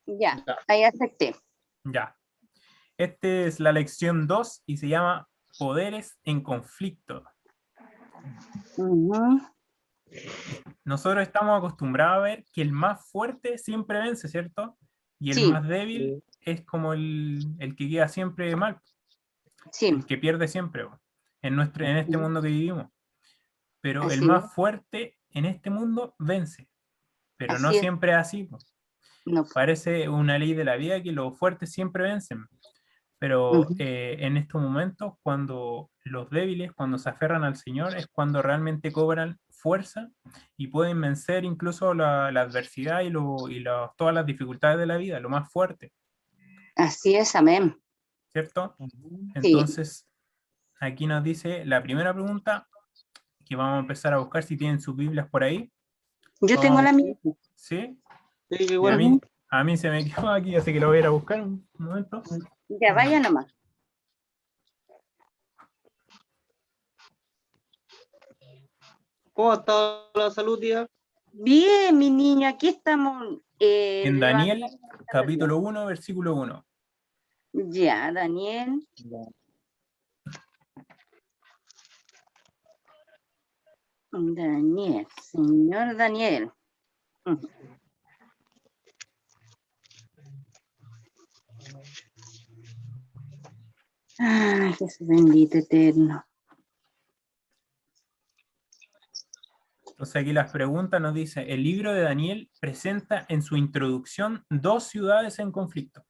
Ya, Ya. ahí acepté. Ya. Esta es la lección 2 y se llama Poderes en conflicto. Ujú. Nosotros estamos acostumbrados a ver que el más fuerte siempre vence, ¿cierto? Y el Sí. más débil es como el que queda siempre mal, Sí, el que pierde siempre en este mundo que vivimos. Pero el así es, más fuerte en este mundo vence, pero no así es. siempre es así. No. Parece una ley de la vida que los fuertes siempre vencen. Pero Ujú. en estos momentos, cuando los débiles, cuando se aferran al Señor, es cuando realmente cobran fuerza y pueden vencer incluso la adversidad todas las dificultades de la vida, lo más fuerte, Así es, amén. ¿cierto? Sí, Entonces, aquí nos dice la primera pregunta, que vamos a empezar a buscar si tienen sus Biblias por ahí. yo tengo Vamos, la misma. ¿sí? Sí, Y igual. Ujú. a mí se me quedó aquí, así que lo voy a ir a buscar un momento. Ya, vaya nomás. ¿Cómo ha estado la salud, tía? Bien, mi niña, aquí estamos En Daniel, levantando cada día. capítulo 1, versículo 1. Ya, Daniel. Daniel, señor Daniel. Ujú. Ay, Jesús bendito eterno. Entonces aquí las preguntas nos dice, el libro de Daniel presenta en su introducción dos ciudades en conflicto.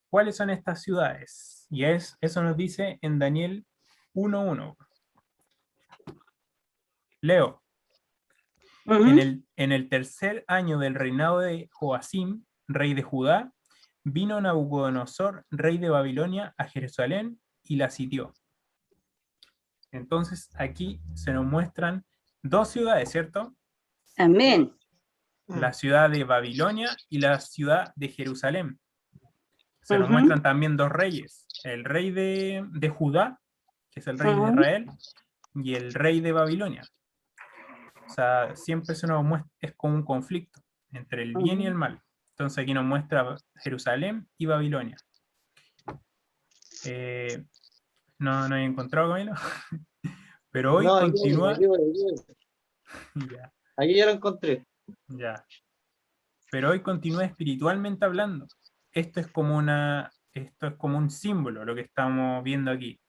¿Cuáles son estas ciudades? Y eso nos dice en Daniel 1:1. Leo, Ujú, en el tercer año del reinado de Joacim, rey de Judá, vino Nabucodonosor, rey de Babilonia, a Jerusalén y la sitió. Entonces aquí se nos muestran dos ciudades, ¿cierto? amén. La ciudad de Babilonia y la ciudad de Jerusalén. Se nos Ujú, muestran también dos reyes, el rey de Judá, que es el rey de ujú, Israel, y el rey de Babilonia. O sea, siempre se nos muestra, es como un conflicto entre el bien y el ujú. mal. Entonces aquí nos muestra Jerusalén y Babilonia. Eh, no he encontrado, Camilo, pero hoy No, continúa. Ya, aquí ya lo encontré. ya. Pero hoy continúa espiritualmente hablando. Esto es como un símbolo, lo que estamos viendo aquí.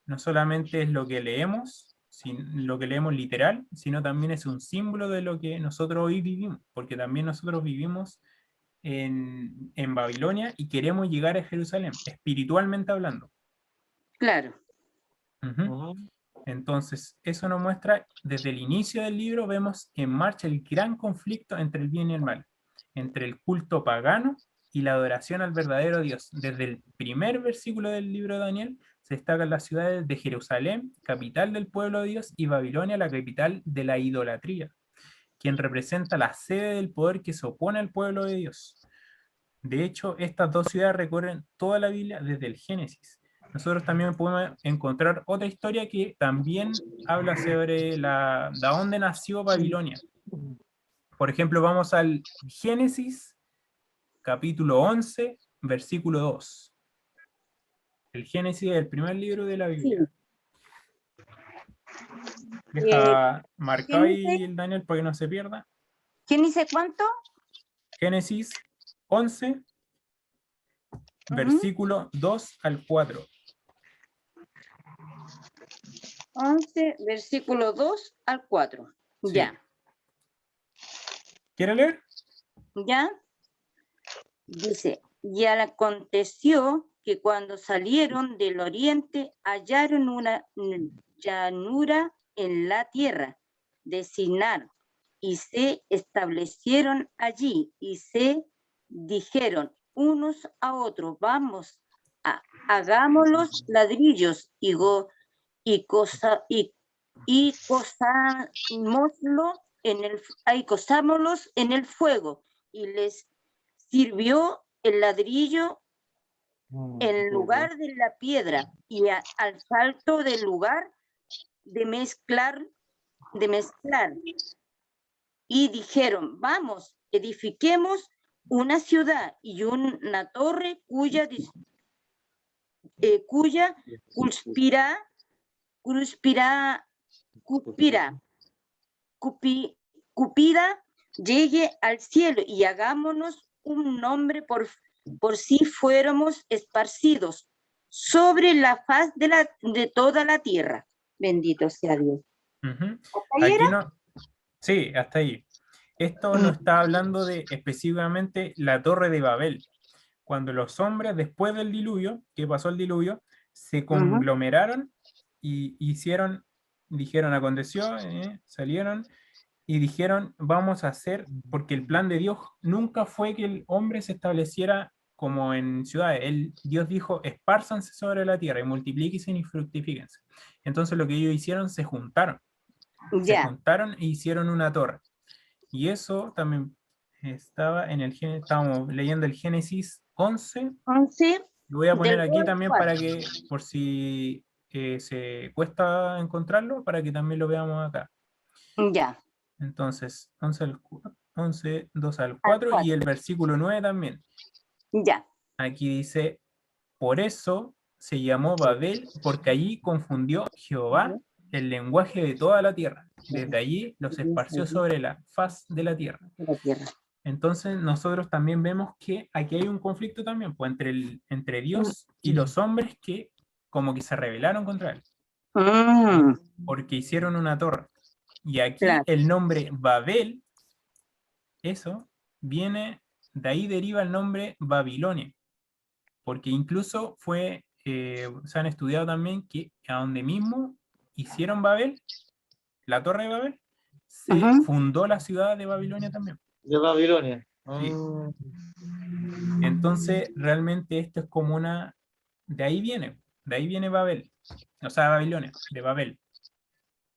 No solamente es lo que leemos, lo que leemos literal, sino también es un símbolo de lo que nosotros hoy vivimos, porque también nosotros vivimos en Babilonia y queremos llegar a Jerusalén, espiritualmente hablando. Claro. Ujú. Entonces, eso nos muestra, desde el inicio del libro, vemos en marcha el gran conflicto entre el bien y el mal, entre el culto pagano y la adoración al verdadero Dios. Desde el primer versículo del libro de Daniel se destacan las ciudades de Jerusalén, capital del pueblo de Dios, y Babilonia, la capital de la idolatría, quien representa la sede del poder que se opone al pueblo de Dios. De hecho, estas dos ciudades recorren toda la Biblia desde el Génesis. Nosotros también podemos encontrar otra historia que también habla sobre de dónde nació Babilonia. Por ejemplo, vamos al Génesis, capítulo 11, versículo 2. El Génesis es el primer libro de la Sí. Biblia. Eh, Deja marcado Génesis, ahí el Daniel para que no se pierda. ¿Génesis cuánto? Génesis 11, Ujú. versículo 2 al 4. 11, versículo 2 al 4. Sí. Ya, ¿Quiere leer? ya. Dice, y aconteció que cuando salieron del oriente hallaron una llanura en la tierra de Sinar y se establecieron allí y se dijeron unos a otros, vamos, hagamos los ladrillos y, cosa, y cosámoslo cosámoslos en el fuego y les sirvió el ladrillo en lugar de la piedra y al salto del lugar de mezclar y dijeron vamos edifiquemos una ciudad y una torre cuya cúpida llegue al cielo y hagámonos un nombre por si fuéramos esparcidos sobre la faz de toda la tierra. Bendito sea Dios. Ujú. ¿Ahí Aquí era? no, sí, hasta ahí. Esto no está hablando de específicamente la Torre de Babel. Cuando los hombres, después del diluvio, que pasó el diluvio, se conglomeraron y dijeron, aconteció, salieron y dijeron, vamos a hacer, porque el plan de Dios nunca fue que el hombre se estableciera como en ciudades. Dios dijo, espárzanse sobre la tierra y multiplíquense y fructifíquense. Entonces lo que ellos hicieron, se juntaron Ya. e hicieron una torre. Y eso también estaba en estábamos leyendo el Génesis 11. 11 Lo voy a poner del aquí 2 al también 4. para que, por si se cuesta encontrarlo, para que también lo veamos acá. Ya. Entonces, 11, 2 al Al 4 y 4. el versículo 9 también. Ya. Aquí dice, por eso se llamó Babel, porque allí confundió Jehová el lenguaje de toda la tierra. Desde allí los esparció sobre la faz de la tierra. La tierra. Entonces nosotros también vemos que aquí hay un conflicto también pues, entre Dios y los hombres que como que se rebelaron contra él. Porque hicieron una torre. Y aquí Claro. el nombre Babel, eso, viene, de ahí deriva el nombre Babilonia. Porque incluso se han estudiado también que a donde mismo hicieron Babel, la torre de Babel, se fundó la ciudad de Babilonia también. De Babilonia. Sí. Entonces, realmente esto es como de ahí viene Babel, o sea, Babilonia, de Babel.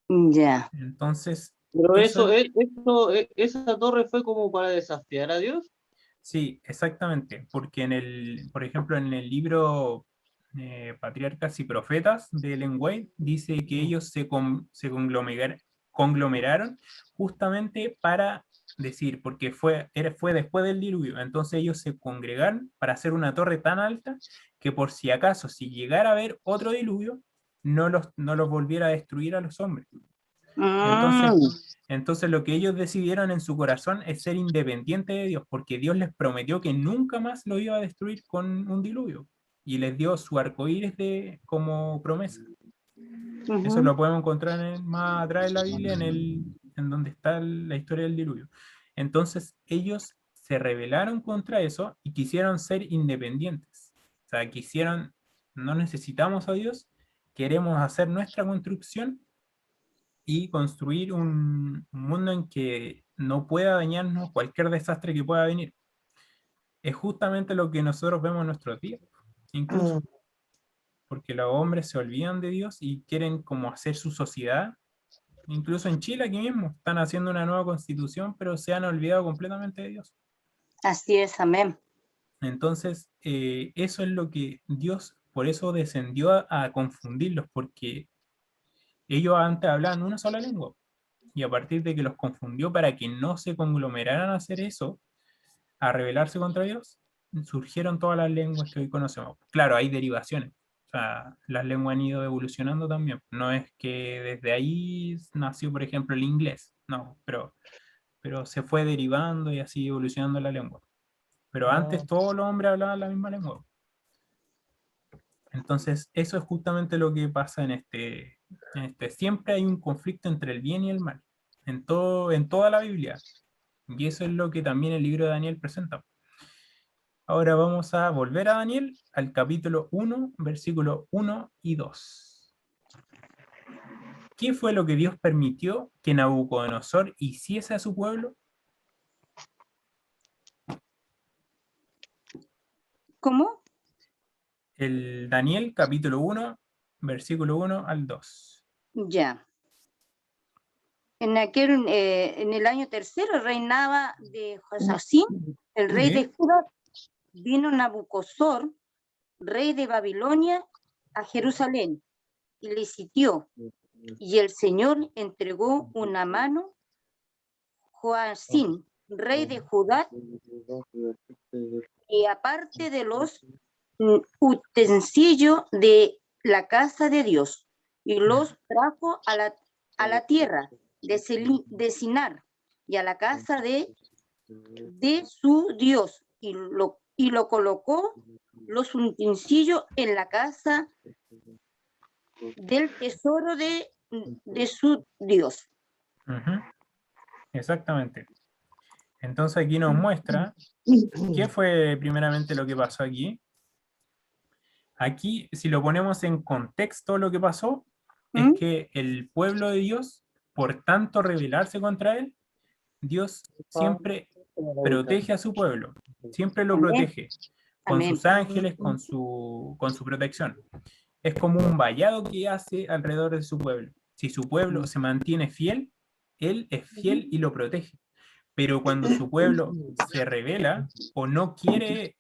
Ya. Entonces, Pero esa torre fue como para desafiar a Dios. sí, exactamente, porque por ejemplo, en el libro Patriarcas y Profetas de Ellen White, dice que ellos se conglomeraron justamente para decir, porque fue después del diluvio, entonces ellos se congregaron para hacer una torre tan alta que por si acaso, si llegara a haber otro diluvio, no los volviera a destruir a los hombres. Entonces lo que ellos decidieron en su corazón es ser independientes de Dios, porque Dios les prometió que nunca más lo iba a destruir con un diluvio, y les dio su arcoíris como promesa. Eso lo podemos encontrar más atrás en la Biblia, en donde está la historia del diluvio. Entonces ellos se rebelaron contra eso y quisieron ser independientes. O sea, no necesitamos a Dios, queremos hacer nuestra construcción y construir un mundo en que no pueda dañarnos cualquier desastre que pueda venir. Es justamente lo que nosotros vemos en nuestros días, incluso. Porque los hombres se olvidan de Dios y quieren como hacer su sociedad. Incluso en Chile aquí mismo están haciendo una nueva constitución, pero se han olvidado completamente de Dios. Así es, amén. Entonces, eso es lo que Dios, por eso descendió a confundirlos, porque ellos antes hablaban una sola lengua. Y a partir de que los confundió para que no se conglomeraran a hacer eso, a rebelarse contra Dios, surgieron todas las lenguas que hoy conocemos. Claro, hay derivaciones. O sea, las lenguas han ido evolucionando también. No es que desde ahí nació, por ejemplo, el inglés. No, pero se fue derivando y así evolucionando la lengua. Pero antes todos los hombres hablaban la misma lengua. Entonces, eso es justamente lo que pasa en este. Siempre hay un conflicto entre el bien y el mal. En toda la Biblia. Y eso es lo que también el libro de Daniel presenta. Ahora vamos a volver a Daniel, al capítulo 1, versículos 1 y 2. ¿Qué fue lo que Dios permitió que Nabucodonosor hiciese a su pueblo? ¿Cómo? El Daniel, capítulo 1, versículo 1 al 2. Ya. En el año tercero reinaba de Josacín, el rey de Judá. Vino Nabucodonosor, rey de Babilonia, a Jerusalén y le sitió. Y el Señor entregó una mano Joacim, rey de Judá, y aparte de los utensilios de la casa de Dios, y los trajo a la tierra de Sinar y a la casa de su Dios, y lo colocó los utensilios en la casa del tesoro de su Dios. Exactamente. Entonces aquí nos muestra qué fue primeramente lo que pasó aquí. Aquí, si lo ponemos en contexto, lo que pasó es que el pueblo de Dios, por tanto rebelarse contra él, Dios siempre protege a su pueblo, siempre lo Amén. protege con Amén. sus ángeles, con su protección. Es como un vallado que hace alrededor de su pueblo. Si su pueblo se mantiene fiel, él es fiel y lo protege. Pero cuando su pueblo se rebela o no quiere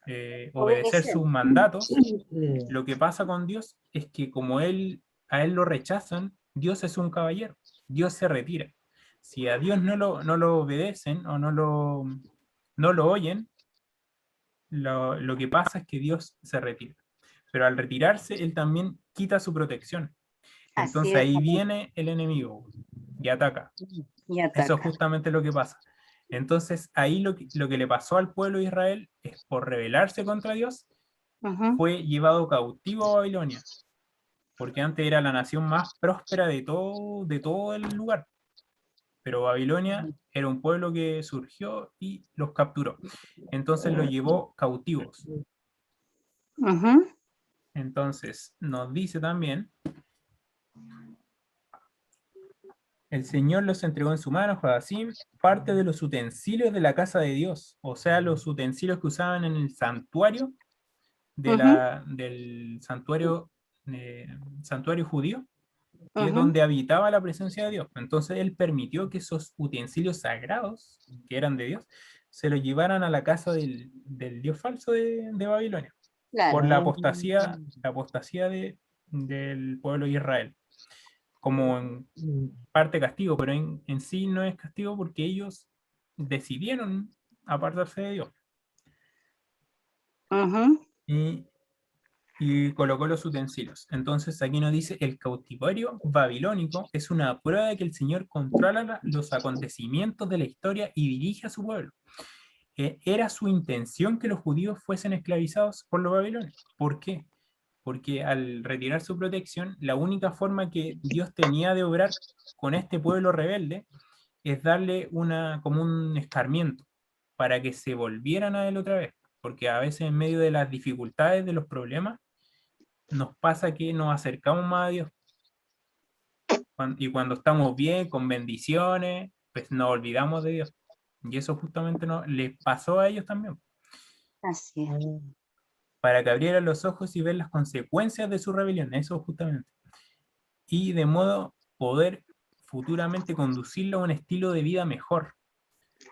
obedecer Obedecer. sus mandatos, lo que pasa con Dios es que como a él lo rechazan, Dios es un caballero, Dios se retira. Si a Dios no lo obedecen o no lo oyen, lo que pasa es que Dios se retira. Pero al retirarse, Él también quita su protección. Así Entonces es. ahí viene el enemigo y ataca. Y Eso es ataca. justamente lo que pasa. Entonces ahí lo que le pasó al pueblo de Israel es por rebelarse contra Dios, fue llevado cautivo a Babilonia, porque antes era la nación más próspera de todo el lugar. Pero Babilonia era un pueblo que surgió y los capturó. Entonces los llevó cautivos. Entonces nos dice también, el Señor los entregó en su mano, Joacim, parte de los utensilios de la casa de Dios, o sea, los utensilios que usaban en el santuario del santuario judío, que es donde habitaba la presencia de Dios. Entonces él permitió que esos utensilios sagrados, que eran de Dios, se los llevaran a la casa del Dios falso de Babilonia, Claro. por la apostasía del pueblo de Israel, como en parte castigo, pero en sí no es castigo porque ellos decidieron apartarse de Dios. Y colocó los utensilios. Entonces aquí nos dice, el cautiverio babilónico es una prueba de que el Señor controla los acontecimientos de la historia y dirige a su pueblo. Era su intención que los judíos fuesen esclavizados por los babilonios. ¿Por qué? Porque al retirar su protección, la única forma que Dios tenía de obrar con este pueblo rebelde es darle como un escarmiento para que se volvieran a él otra vez. Porque a veces en medio de las dificultades, de los problemas, nos pasa que nos acercamos más a Dios. Y cuando estamos bien, con bendiciones, pues nos olvidamos de Dios. Y eso justamente les pasó a ellos también. Así es. Para que abrieran los ojos y ver las consecuencias de su rebelión. Eso justamente. Y de modo poder futuramente conducirlo a un estilo de vida mejor.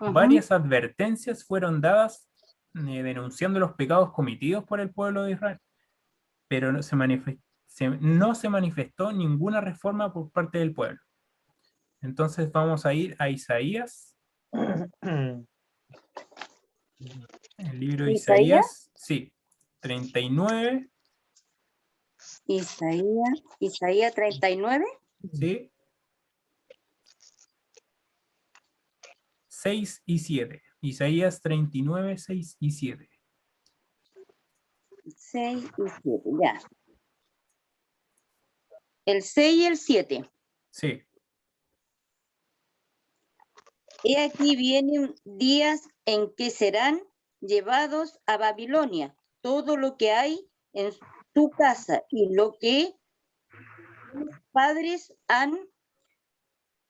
Varias advertencias fueron dadas denunciando los pecados cometidos por el pueblo de Israel, pero no se manifestó ninguna reforma por parte del pueblo. Entonces vamos a ir a Isaías. El libro de Isaías, sí, 39. Isaías 39. Sí. 6 y 7. Isaías 39, 6 y 7. 6 y 7, ya. El 6 y el 7. Sí. He aquí vienen días en que serán llevados a Babilonia todo lo que hay en tu casa y lo que tus padres han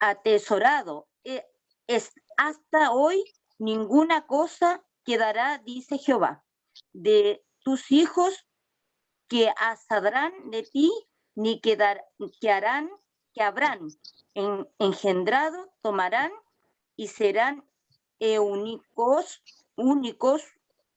atesorado. Hasta hoy ninguna cosa quedará, dice Jehová, de tus hijos que saldrán de ti, ni que habrán engendrado, tomarán y serán únicos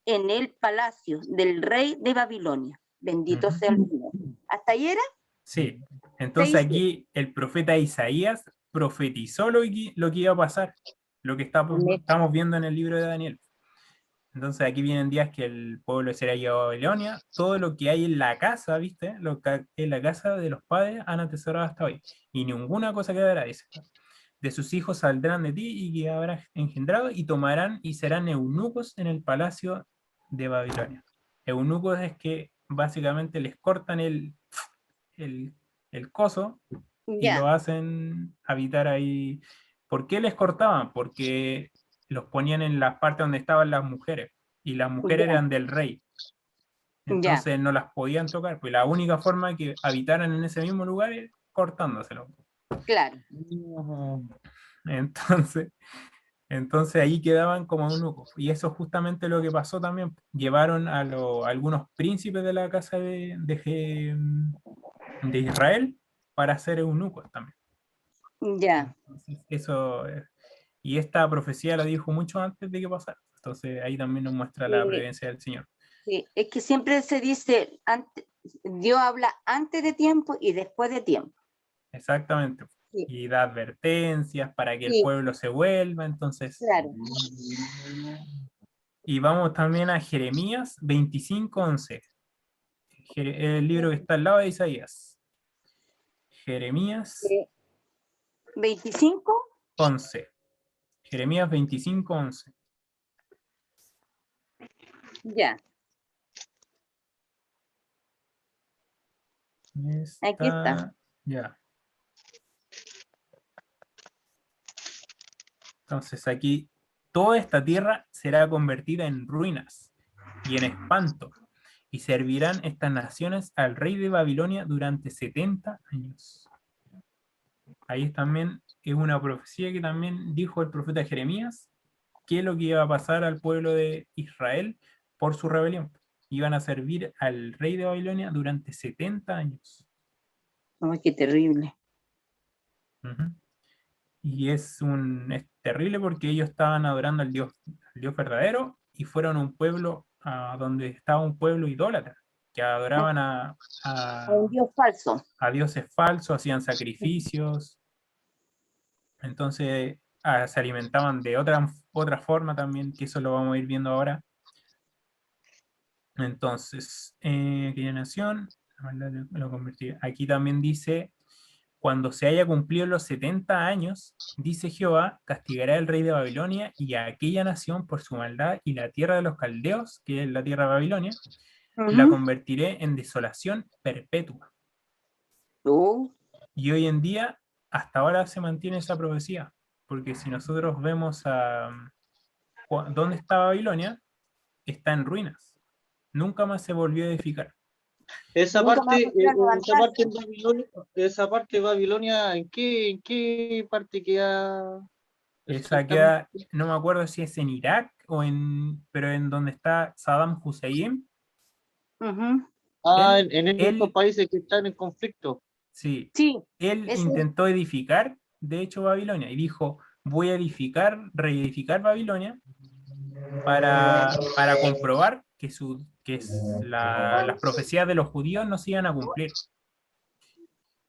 en el palacio del rey de Babilonia. Bendito sea el Señor. ¿Hasta ahí era? Sí. Entonces aquí el profeta Isaías profetizó lo que iba a pasar. lo que estamos viendo en el libro de Daniel. Entonces aquí vienen días que el pueblo será llevado a Babilonia, todo lo que hay en la casa, ¿viste? Lo que en la casa de los padres han atesorado hasta hoy, y ninguna cosa quedará, dice. De sus hijos saldrán de ti y que habrás engendrado, y tomarán y serán eunucos en el palacio de Babilonia. Eunucos es que básicamente les cortan el, el coso y lo Ya, hacen habitar ahí. ¿Por qué les cortaban? Porque los ponían en las partes donde estaban las mujeres, y las mujeres ya, eran del rey. ya, Entonces no las podían tocar, pues la única forma de que habitaran en ese mismo lugar es cortándoselo. claro. Entonces, entonces ahí quedaban como eunucos. Y eso es justamente lo que pasó también. Llevaron a algunos príncipes de la casa de Israel para ser eunucos también. Ya. Entonces, eso, y esta profecía la dijo mucho antes de que pasara. Entonces ahí también nos muestra la Sí, presencia del Señor. sí. Es que siempre se dice, Dios habla antes de tiempo y después de tiempo. Exactamente. Sí, Y da advertencias para que el sí, pueblo se vuelva. Entonces, claro. y vamos también a Jeremías 25:11. El libro que está al lado de Isaías. Jeremías Eh, 25, 11. Jeremías 25:11. ya, aquí está. Está, ya. Entonces aquí, toda esta tierra será convertida en ruinas y en espanto, y servirán estas naciones al rey de Babilonia durante 70 años. Ahí también es una profecía que también dijo el profeta Jeremías, qué es lo que iba a pasar al pueblo de Israel por su rebelión. Iban a servir al rey de Babilonia durante 70 años. Ay, qué terrible. Ujú. Y es terrible porque ellos estaban adorando al Dios verdadero, y fueron un pueblo donde estaba un pueblo idólatra, que adoraban A un Dios falso. a dioses falsos, hacían sacrificios. Entonces se alimentaban de otra forma también, que eso lo vamos a ir viendo ahora. Entonces, aquella nación, lo convertí. Aquí también dice, cuando se haya cumplido los 70 años, dice Jehová, castigará al rey de Babilonia y a aquella nación por su maldad, y la tierra de los caldeos, que es la tierra de Babilonia, la Ujú. convertiré en desolación perpetua. Oh, Y hoy en día, hasta ahora se mantiene esa profecía, porque si nosotros vemos dónde está Babilonia, está en ruinas. Nunca más se volvió a edificar. Esa nunca más parte, volvió a levantarse. esa parte de Babilonia, ¿en qué parte queda Esa exactamente? queda, no me acuerdo si es en Irak pero en donde está Saddam Hussein. Ujú. Ah, Él, en estos él, países que están en conflicto. sí, Sí, él ese es. intentó edificar, de hecho, Babilonia, y dijo, voy a reedificar Babilonia para comprobar que las profecías de los judíos no se iban a cumplir.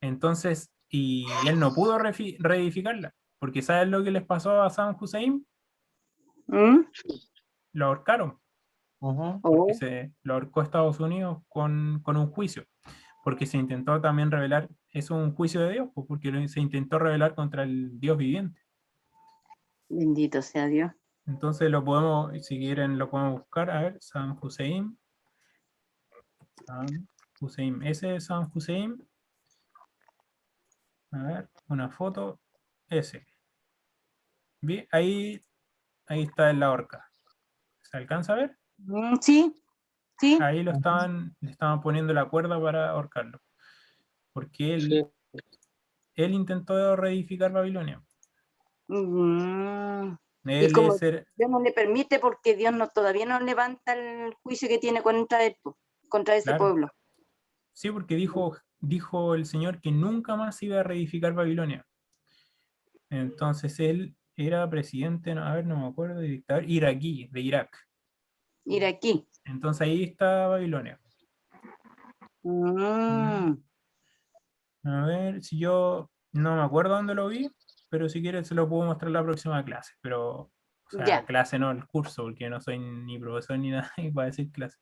Entonces, y él no pudo reedificarla, porque ¿sabes lo que les pasó a Saddam Hussein? ¿Mm? Lo ahorcaron, Ujú. porque Oh, lo ahorcó Estados Unidos con un juicio, porque se intentó también rebelar, eso es un juicio de Dios, pues, porque se intentó rebelar contra el Dios viviente. bendito sea Dios. Entonces si quieren, lo podemos buscar, a ver, Saddam Hussein, ese es Saddam Hussein, a ver, una foto, ese. Ahí, ahí está en la horca. ¿Se alcanza a ver? Sí, sí. Ahí Ujú. le estaban poniendo la cuerda para ahorcarlo, porque Sí. él intentó reedificar Babilonia. Mm. Y Él como es el- Dios no le permite, porque Dios no, todavía no levanta el juicio que tiene contra él, po, contra ese claro, pueblo. sí, porque dijo el Señor que nunca más iba a reedificar Babilonia. Entonces él era presidente, a ver, no me acuerdo, de dictador iraquí, de Irak. Ir aquí. Entonces ahí está Babilonia. Mm, Mm. A ver, si yo no me acuerdo dónde lo vi, pero si quieres se lo puedo mostrar en la próxima clase, pero, o sea, Ya. clase no el curso, porque no soy ni profesor ni nada, y para decir clase.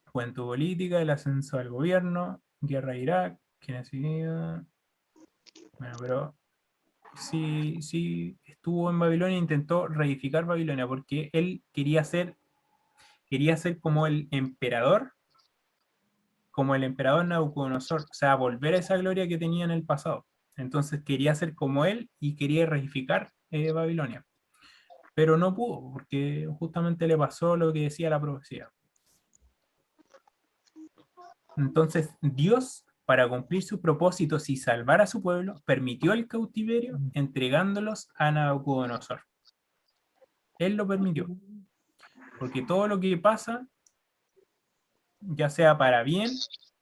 Juventud política, el ascenso al gobierno, guerra de Irak, genocidio. Bueno, pero sí estuvo en Babilonia e intentó reedificar Babilonia, porque él quería ser como el emperador Nabucodonosor, o sea, volver a esa gloria que tenía en el pasado. Entonces quería ser como él y quería reificar Babilonia. Pero no pudo, porque justamente le pasó lo que decía la profecía. Entonces Dios, para cumplir sus propósitos y salvar a su pueblo, permitió el cautiverio entregándolos a Nabucodonosor. Él lo permitió, porque todo lo que pasa, ya sea para bien,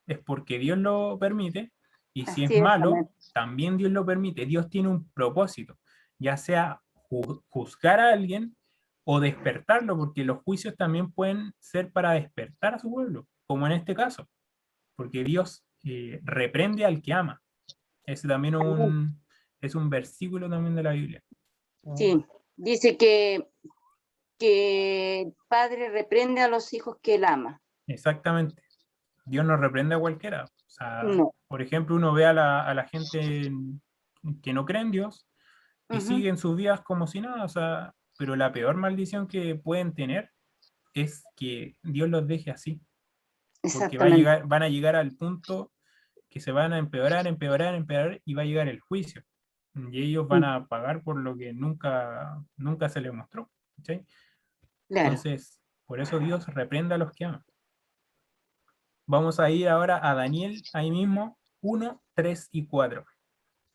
es porque Dios lo permite, y si es Así es, malo, amén. también Dios lo permite. Dios tiene un propósito, ya sea juzgar a alguien o despertarlo, porque los juicios también pueden ser para despertar a su pueblo, como en este caso, porque Dios reprende al que ama. Ese también Amén. es un versículo también de la Biblia. Sí, dice que el padre reprende a los hijos que él ama. Exactamente. Dios no reprende a cualquiera. O sea, No. por ejemplo, uno ve a la gente que no cree en Dios y Ujú. siguen sus vidas como si nada. O sea, pero la peor maldición que pueden tener es que Dios los deje así. Porque Exactamente. van a llegar al punto que se van a empeorar, empeorar, empeorar y va a llegar el juicio. Y ellos van Sí, a pagar por lo que nunca se les mostró. ¿Sí? claro. Entonces, por eso Dios reprende a los que aman. Vamos a ir ahora a Daniel, ahí mismo, 1, 3 y 4.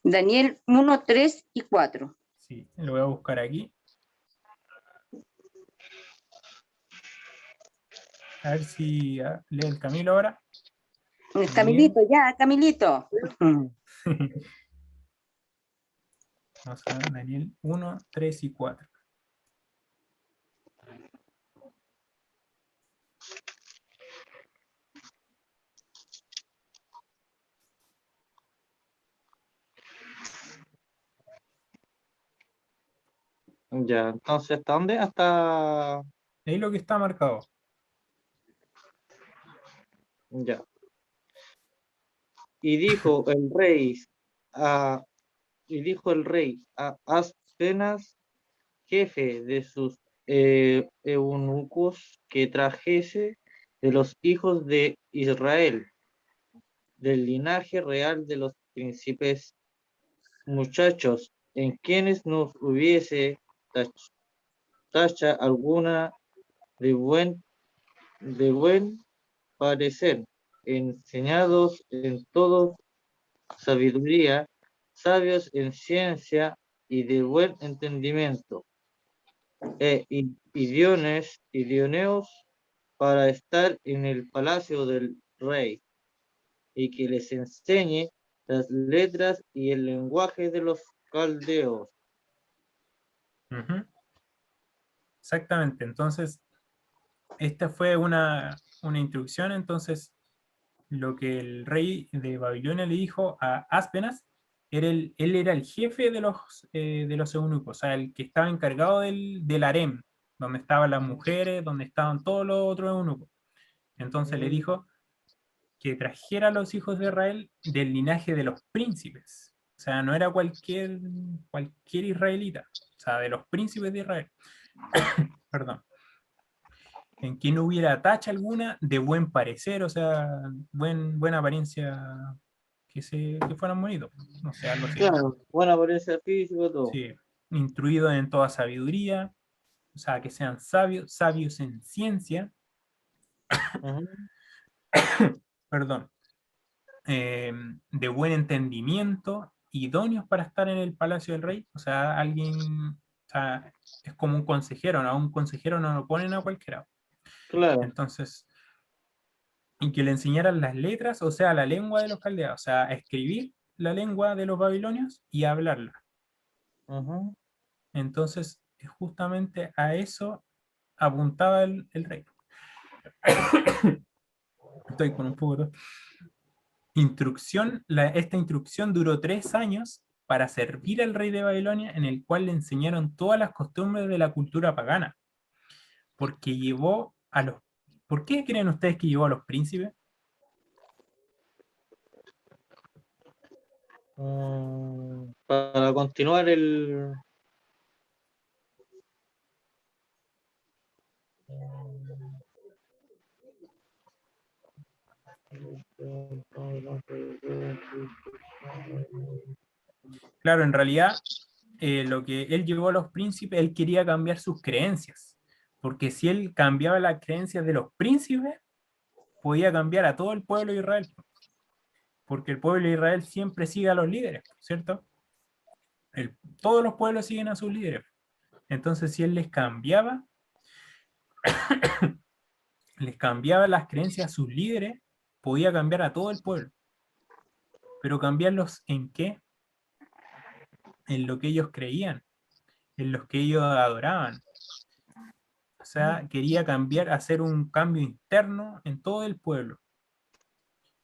Daniel 1, 3 y 4. Sí, lo voy a buscar aquí. A ver si lee el Camilo ahora. Daniel. Camilito, ya, Camilito. Vamos a ver, Daniel 1, 3 y 4. Ya, entonces, ¿hasta dónde? Hasta... Ahí lo que está marcado. Ya. Y dijo el rey a, y dijo el rey a Aspenas, jefe de sus eunucos, que trajese de los hijos de Israel, del linaje real de los príncipes muchachos, en quienes no hubiese tacha alguna de buen parecer, enseñados en todo sabiduría, sabios en ciencia y de buen entendimiento, idóneos para estar en el palacio del rey, y que les enseñe las letras y el lenguaje de los caldeos. Ujú. Exactamente. Entonces, esta fue una instrucción. Entonces, lo que el rey de Babilonia le dijo a Aspenas, él era el jefe de los eunucos, o sea, el que estaba encargado del harem, donde estaban las mujeres, donde estaban todos los otros eunucos. Entonces le dijo que trajera a los hijos de Israel del linaje de los príncipes. O sea, no era cualquier israelita, o sea, de los príncipes de Israel. Perdón. En que no hubiera tacha alguna, de buen parecer, o sea, buena apariencia, que fueran bonitos, no sé, algo así. Claro, buena apariencia física, todo. Sí, instruidos en toda sabiduría, o sea, que sean sabios en ciencia, Ujú. perdón, de buen entendimiento, idóneos para estar en el palacio del rey, o sea, o sea, es como un consejero, ¿no? A un consejero no lo ponen a cualquiera. Claro. Entonces, y que le enseñaran las letras, o sea, la lengua de los caldeanos, o sea, a escribir la lengua de los babilonios y a hablarla. Ujú. Entonces, justamente a eso apuntaba el rey. Estoy con un poco de esta instrucción duró 3 años para servir al rey de Babilonia, en el cual le enseñaron todas las costumbres de la cultura pagana. Porque llevó a los... ¿Por qué creen ustedes que llevó a los príncipes? Para continuar el... Claro, en realidad, lo que él llevó a los príncipes, él quería cambiar sus creencias. Porque si él cambiaba las creencias de los príncipes, podía cambiar a todo el pueblo de Israel. Porque el pueblo de Israel siempre sigue a los líderes, ¿cierto? Todos los pueblos siguen a sus líderes. Entonces, si él les cambiaba las creencias a sus líderes, podía cambiar a todo el pueblo. Pero cambiarlos ¿en qué? En lo que ellos creían, en los que ellos adoraban. O sea, quería cambiar, hacer un cambio interno en todo el pueblo.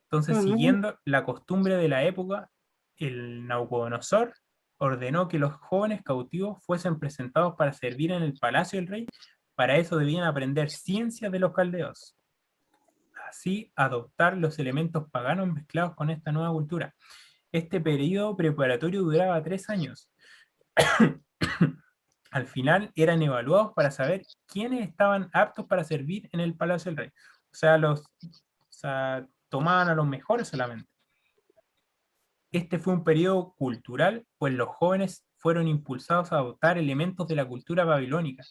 Entonces, siguiendo la costumbre de la época, el Nabucodonosor ordenó que los jóvenes cautivos fuesen presentados para servir en el palacio del rey. Para eso debían aprender ciencias de los caldeos. Así, adoptar los elementos paganos mezclados con esta nueva cultura. Este periodo preparatorio duraba 3 años. Al final eran evaluados para saber quiénes estaban aptos para servir en el palacio del rey. O sea, tomaban a los mejores solamente. Este fue un periodo cultural, pues los jóvenes fueron impulsados a adoptar elementos de la cultura babilónica,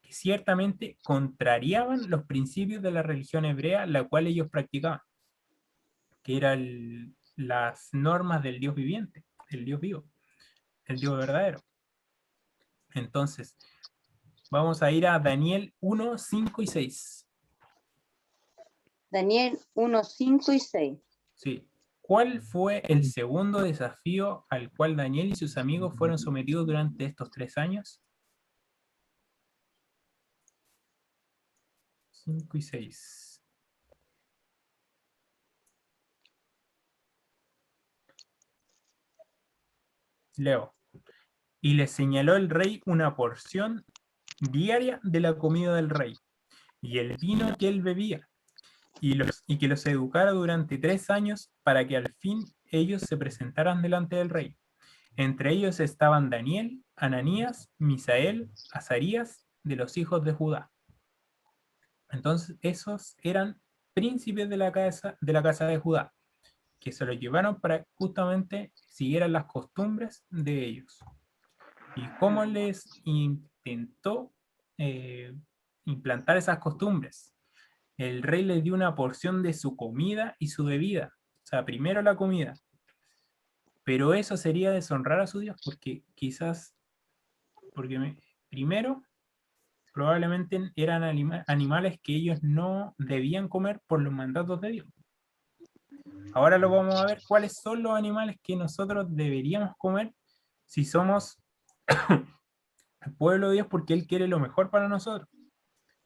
que ciertamente contrariaban los principios de la religión hebrea, la cual ellos practicaban, que eran las normas del Dios viviente, el Dios vivo, el Dios verdadero. Entonces, vamos a ir a Daniel 1, 5 y 6. Daniel 1, 5 y 6. Sí. ¿Cuál fue el segundo desafío al cual Daniel y sus amigos fueron sometidos durante estos 3 años? 5 y 6. Leo. Y les señaló el rey una porción diaria de la comida del rey y el vino que él bebía, y que los educara durante 3 años para que al fin ellos se presentaran delante del rey. Entre ellos estaban Daniel, Ananías, Misael, Azarías, de los hijos de Judá. Entonces esos eran príncipes de la casa de Judá, que se los llevaron para justamente siguieran las costumbres de ellos. ¿Y cómo les intentó implantar esas costumbres? El rey les dio una porción de su comida y su bebida. O sea, primero la comida. Pero eso sería deshonrar a su Dios, porque primero, probablemente eran animales que ellos no debían comer por los mandatos de Dios. Ahora lo vamos a ver cuáles son los animales que nosotros deberíamos comer si somos el pueblo de Dios, porque Él quiere lo mejor para nosotros.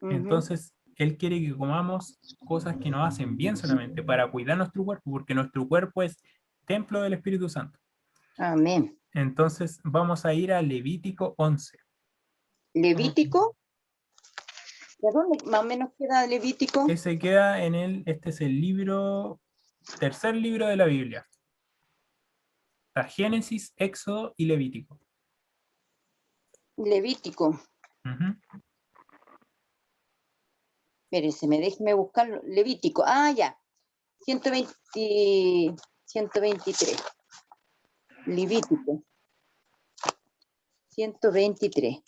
Entonces, Él quiere que comamos cosas que nos hacen bien solamente para cuidar nuestro cuerpo, porque nuestro cuerpo es templo del Espíritu Santo. Amén. Entonces, vamos a ir a Levítico 11. ¿Levítico? ¿De dónde más o menos queda Levítico? Ese queda este es el tercer libro de la Biblia. Está Génesis, Éxodo y Levítico. Levítico. Espérese, déjeme buscarlo. Levítico. Ah, ya. 123. Levítico. 123.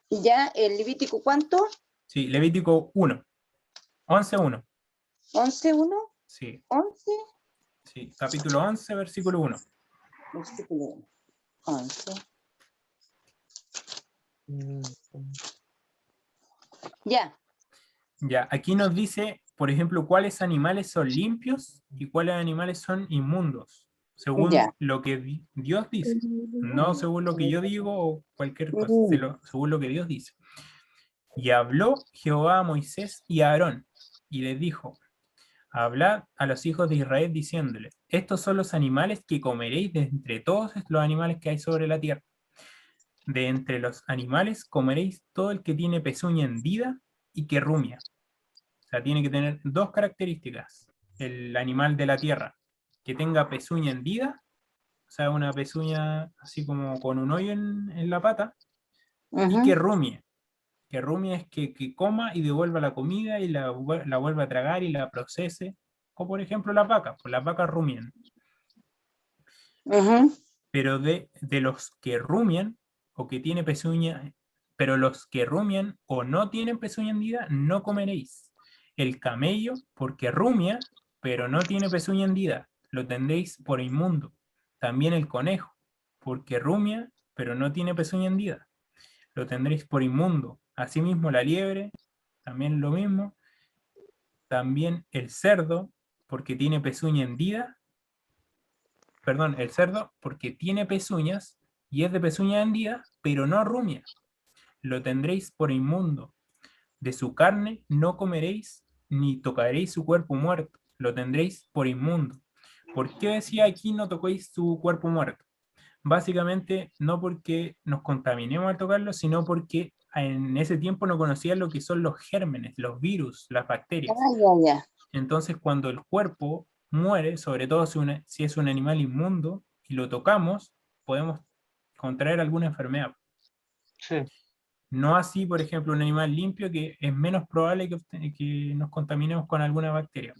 ¿Ya el Levítico cuánto? Sí, Levítico 1. 11:1. ¿11:1? Sí. ¿11? Sí, capítulo 11, versículo 1. Versículo 1. 11. Ya. Ya, aquí nos dice, por ejemplo, cuáles animales son limpios y cuáles animales son inmundos, según lo que Dios dice, no según lo que yo digo o cualquier cosa, según lo que Dios dice. Y habló Jehová a Moisés y a Aarón, y les dijo: hablad a los hijos de Israel diciéndoles: estos son los animales que comeréis de entre todos los animales que hay sobre la tierra. De entre los animales comeréis todo el que tiene pezuña hendida y que rumia. O sea, tiene que tener dos características. El animal de la tierra, que tenga pezuña hendida, o sea, una pezuña así como con un hoyo en la pata, y que rumie. Que rumie es que coma y devuelva la comida y la vuelva a tragar y la procese. Como por ejemplo las vacas, pues las vacas rumien. Pero de los que rumian o que tiene pezuña, pero los que rumian o no tienen pezuña hendida, no comeréis. El camello, porque rumia, pero no tiene pezuña hendida, lo tendréis por inmundo. También el conejo, porque rumia, pero no tiene pezuña hendida, lo tendréis por inmundo. Asimismo la liebre, también lo mismo. También el cerdo, porque tiene pezuña hendida, perdón, el cerdo porque tiene pezuñas y es de pezuña hendida, pero no rumia. Lo tendréis por inmundo. De su carne no comeréis, ni tocaréis su cuerpo muerto. Lo tendréis por inmundo. ¿Por qué decía aquí no tocéis su cuerpo muerto? Básicamente no porque nos contaminemos al tocarlo, sino porque en ese tiempo no conocían lo que son los gérmenes, los virus, las bacterias. Entonces, cuando el cuerpo muere, sobre todo si es un animal inmundo y lo tocamos, podemos contraer alguna enfermedad. Sí. No así, por ejemplo, un animal limpio, que es menos probable que nos contaminemos con alguna bacteria.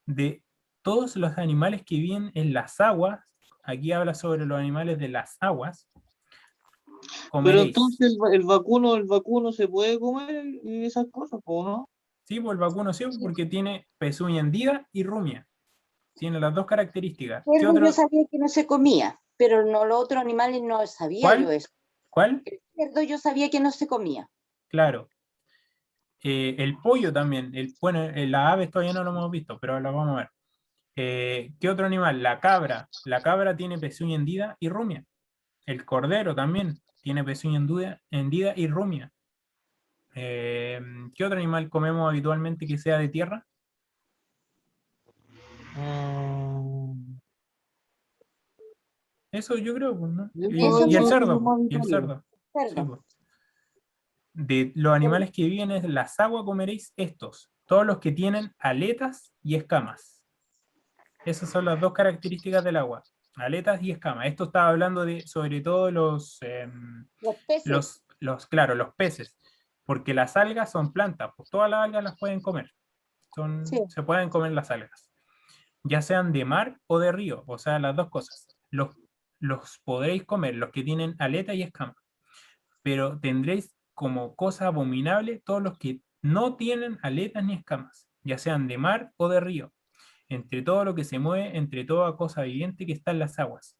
De todos los animales que viven en las aguas, aquí habla sobre los animales de las aguas, Pero comeréis. entonces el vacuno se puede comer y esas cosas, ¿o no? Sí, pues el vacuno sí, porque tiene pezuña hendida y rumia. Tiene las dos características. ¿Qué otro? Yo sabía que no se comía, pero no, los otros animales no sabía ¿Cuál? yo eso. ¿Cuál? El cerdo yo sabía que no se comía. Claro. El pollo también. Bueno, las aves todavía no lo hemos visto, pero lo vamos a ver. ¿Qué otro animal? La cabra. La cabra tiene pezuña hendida y rumia. El cordero también tiene pezuña hendida y rumia. ¿Qué otro animal comemos habitualmente que sea de tierra? Eso yo creo, pues, ¿no? Y el cerdo, pues, y el cerdo. Sí, pues. De los animales que viven en las aguas comeréis estos, todos los que tienen aletas y escamas. Esas son las dos características del agua, aletas y escamas. Esto estaba hablando de sobre todo Los peces. claro, los peces, porque las algas son plantas, pues todas las algas las pueden comer, Sí. se pueden comer las algas, ya sean de mar o de río, o sea, las dos cosas. Los podréis comer, los que tienen aleta y escamas, pero tendréis como cosa abominable todos los que no tienen aletas ni escamas, ya sean de mar o de río, entre todo lo que se mueve, entre toda cosa viviente que está en las aguas.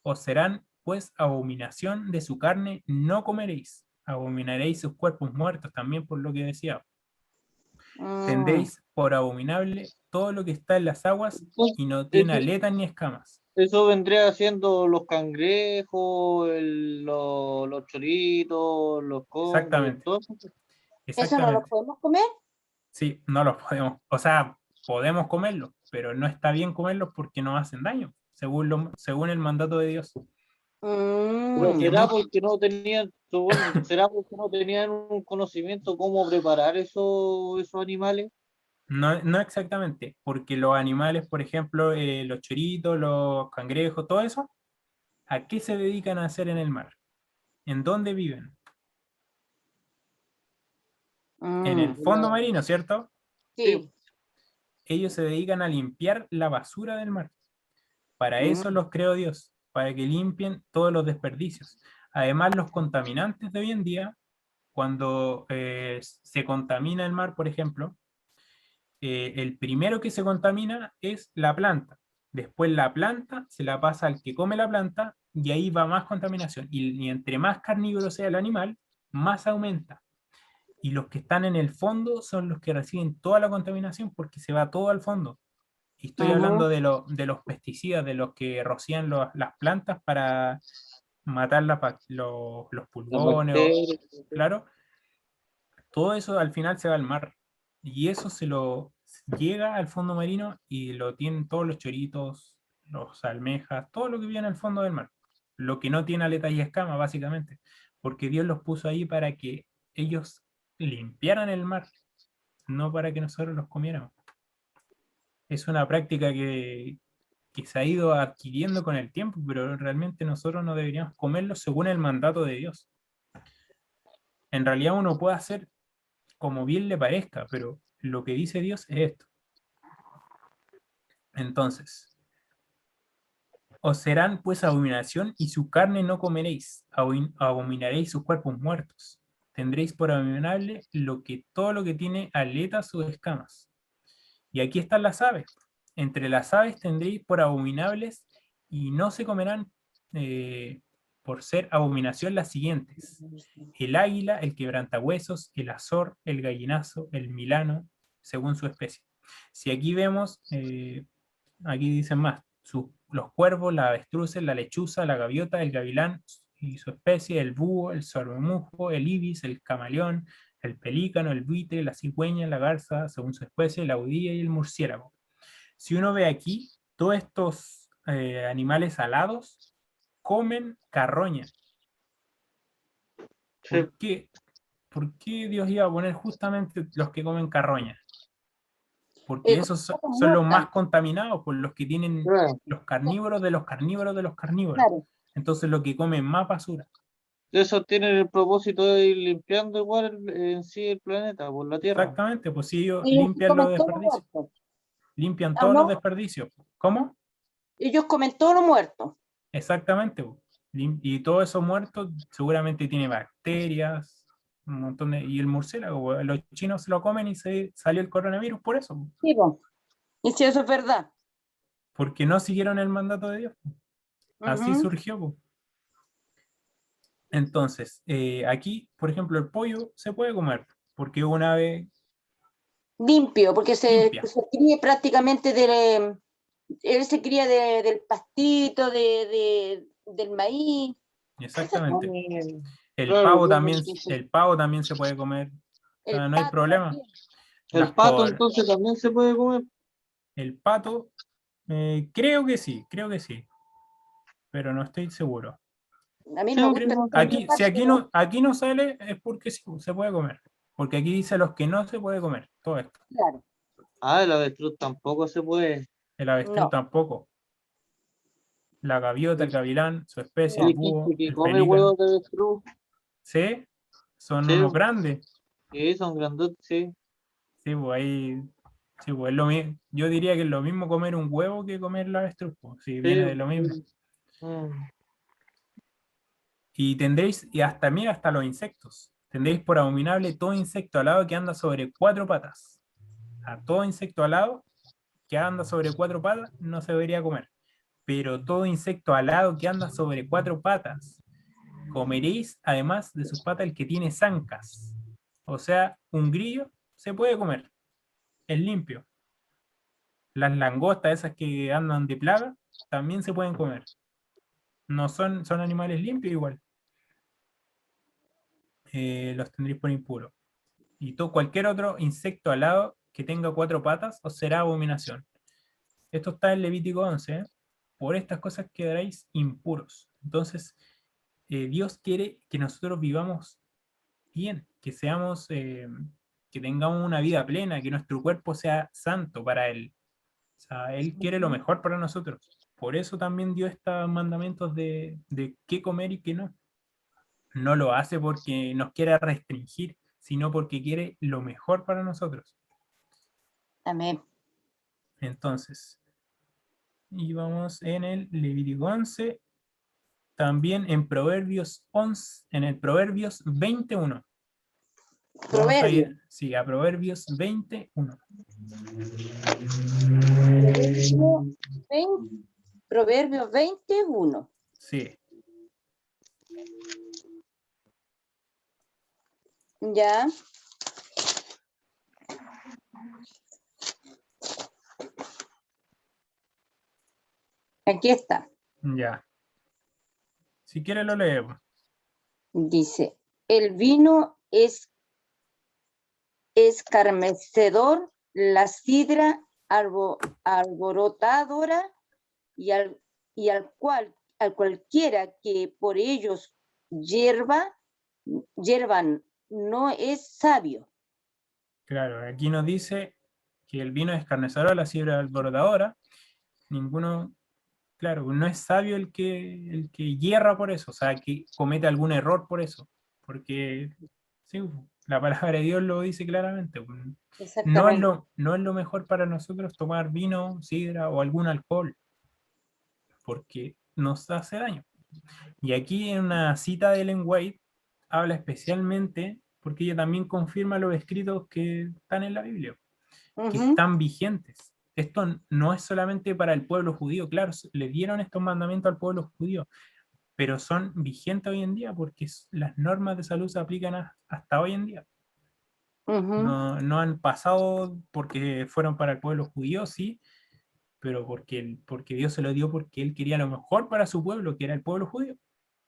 Os serán pues abominación de su carne, no comeréis, abominaréis sus cuerpos muertos, también por lo que decía. Tendréis por abominable todo lo que está en las aguas y no tiene aletas ni escamas. Eso vendría siendo los cangrejos, los choritos, los congos, Exactamente. todo eso. ¿Eso no lo podemos comer? Sí, no los podemos, o sea, podemos comerlos, pero no está bien comerlos porque nos hacen daño, según el mandato de Dios. ¿Será porque no tenían un conocimiento cómo preparar esos animales? No, no exactamente, porque los animales, por ejemplo, los choritos, los cangrejos, todo eso, ¿a qué se dedican a hacer en el mar? ¿En dónde viven? En el fondo marino, ¿cierto? Sí. Ellos se dedican a limpiar la basura del mar. Para eso los creó Dios, para que limpien todos los desperdicios. Además, los contaminantes de hoy en día, cuando se contamina el mar, por ejemplo, el primero que se contamina es la planta. Después la planta se la pasa al que come la planta y ahí va más contaminación. Y entre más carnívoro sea el animal, más aumenta. Y los que están en el fondo son los que reciben toda la contaminación porque se va todo al fondo. Y estoy hablando de los pesticidas, de los que rocían las plantas para matar los pulgones, claro. todo eso al final se va al mar. Y eso se lo llega al fondo marino y lo tienen todos los choritos, los almejas, todo lo que viene al fondo del mar. Lo que no tiene aletas y escamas, básicamente. Porque Dios los puso ahí para que ellos limpiaran el mar, no para que nosotros los comiéramos. Es una práctica que se ha ido adquiriendo con el tiempo, pero realmente nosotros no deberíamos comerlo según el mandato de Dios. En realidad uno puede hacer como bien le parezca, pero lo que dice Dios es esto. Entonces, os serán pues abominación y su carne no comeréis, abominaréis sus cuerpos muertos. Tendréis por abominable todo lo que tiene aletas o escamas. Y aquí están las aves. Entre las aves tendréis por abominables y no se comerán por ser abominación las siguientes: el águila, el quebrantahuesos, el azor, el gallinazo, el milano, según su especie. Si aquí vemos, aquí dicen más, los cuervos, la avestruces, la lechuza, la gaviota, el gavilán y su especie, el búho, el sordomusgo, el ibis, el camaleón, el pelícano, el buitre, la cigüeña, la garza, según su especie, la audilla y el murciélago. Si uno ve aquí, todos estos animales alados comen carroña. Sí. ¿Por qué Dios iba a poner justamente los que comen carroña? Porque esos son los más contaminados, por los que tienen Claro. los carnívoros de los carnívoros de los carnívoros. Claro. Entonces lo que comen más basura. Eso tiene el propósito de ir limpiando igual en sí el planeta, por la Tierra. Exactamente, pues si ellos Ellos limpian comen los todo lo desperdicios. muerto. Limpian ¿Ah, todos los no? desperdicios. ¿Cómo? Ellos comen todo lo muerto. Exactamente. Pues. Y todo eso muerto seguramente tiene bacterias, un montón de... Y el murciélago, pues, los chinos se lo comen y se salió el coronavirus por eso. Pues. Sí, po. Y si eso es verdad. Porque no siguieron el mandato de Dios. Pues. Así Ujú. surgió. Pues. Entonces, aquí, por ejemplo, el pollo se puede comer, porque es un ave Limpio, porque limpia. se cría prácticamente él se cría del pastito, del maíz. Exactamente. Claro, El pavo también se puede comer, o El sea, no hay pato problema. también. el pato entonces también se puede comer. El pato, creo que sí, pero no estoy seguro. A mí Sí, no me porque gusta no el Si pato, pero aquí no sale, es porque sí, se puede comer. Porque aquí dice los que no se puede comer, todo esto. claro, el avestruz tampoco se puede. El avestruz no. tampoco. La gaviota, el gavilán, su especie, el Hay gente búho, que el come pelícano. huevos de avestruz. Sí, son Sí, unos grandes. sí, son grandotes, sí. Sí, pues ahí. Sí, pues es lo mismo. Yo diría que es lo mismo comer un huevo que comer la avestruz, pues, si Sí. viene de lo mismo. Mm. Y tendréis, y hasta mira, hasta los insectos. Tendréis por abominable todo insecto alado que anda sobre 4 patas. A todo insecto alado que anda sobre 4 patas no se debería comer. Pero todo insecto alado que anda sobre 4 patas, comeréis además de sus patas el que tiene zancas. O sea, un grillo se puede comer, es limpio. Las langostas, esas que andan de plaga, también se pueden comer. No son animales limpios igual. Los tendréis por impuros. Y todo, cualquier otro insecto alado que tenga 4 patas os será abominación. Esto está en Levítico 11. Por estas cosas quedaréis impuros. Entonces, Dios quiere que nosotros vivamos bien, que seamos, que tengamos una vida plena, que nuestro cuerpo sea santo para Él. O sea, Él quiere lo mejor para nosotros. Por eso también dio estos mandamientos de qué comer y qué no. No lo hace porque nos quiera restringir, sino porque quiere lo mejor para nosotros. Amén. Entonces, y vamos en el Levítico 11, también en Proverbios 11, en el Proverbios 21. Vamos a Proverbio. ir, sí, a Proverbios 21. Proverbio 21. Sí, Ya. Aquí está. ya. Si quiere lo leemos. Dice, el vino es escarmecedor, la sidra alborotadora, y al cualquiera que por ellos yerban no es sabio. Claro, aquí nos dice que el vino es escarnecedor, la sidra alborotadora. Ninguno, claro, no es sabio el que hierra por eso, o sea, que comete algún error por eso. Porque sí, la palabra de Dios lo dice claramente. Exactamente. No es lo mejor para nosotros tomar vino, sidra o algún alcohol, porque nos hace daño. Y aquí en una cita de Ellen White habla especialmente, porque ella también confirma los escritos que están en la Biblia, que están vigentes. Esto no es solamente para el pueblo judío, claro, le dieron estos mandamientos al pueblo judío, pero son vigentes hoy en día porque las normas de salud se aplican hasta hoy en día. No han pasado porque fueron para el pueblo judío, sí, pero porque Dios se lo dio porque Él quería lo mejor para su pueblo, que era el pueblo judío.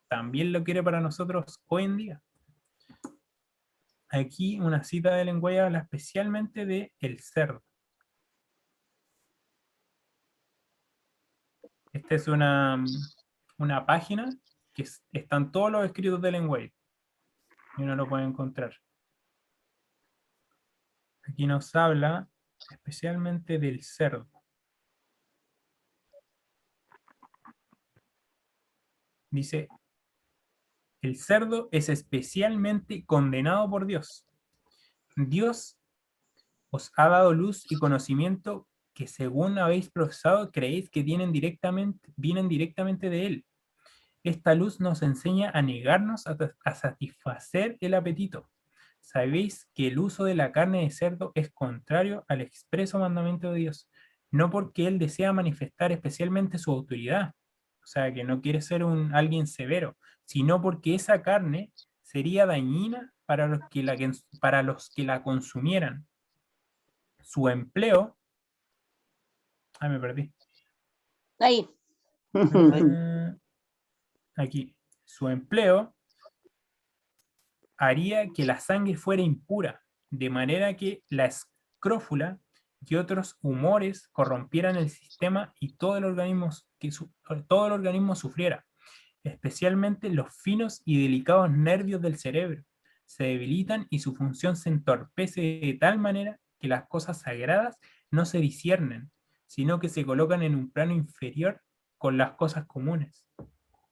También lo quiere para nosotros hoy en día. Aquí una cita de Ellen White habla especialmente de el cerdo. Esta es una página que están todos los escritos de Ellen White y uno lo puede encontrar. Aquí nos habla especialmente del cerdo. Dice, el cerdo es especialmente condenado por Dios. Dios os ha dado luz y conocimiento que según habéis profesado creéis que vienen directamente de Él. Esta luz nos enseña a negarnos a satisfacer el apetito. Sabéis que el uso de la carne de cerdo es contrario al expreso mandamiento de Dios, no porque Él desea manifestar especialmente su autoridad, o sea, que no quiere ser alguien severo, sino porque esa carne sería dañina para los que la consumieran. Su empleo... me perdí. Ahí. Aquí. Su empleo haría que la sangre fuera impura, de manera que la escrófula y otros humores corrompieran el sistema y todo el organismo sufriera, especialmente los finos y delicados nervios del cerebro. Se debilitan y su función se entorpece de tal manera que las cosas sagradas no se disciernen, sino que se colocan en un plano inferior con las cosas comunes.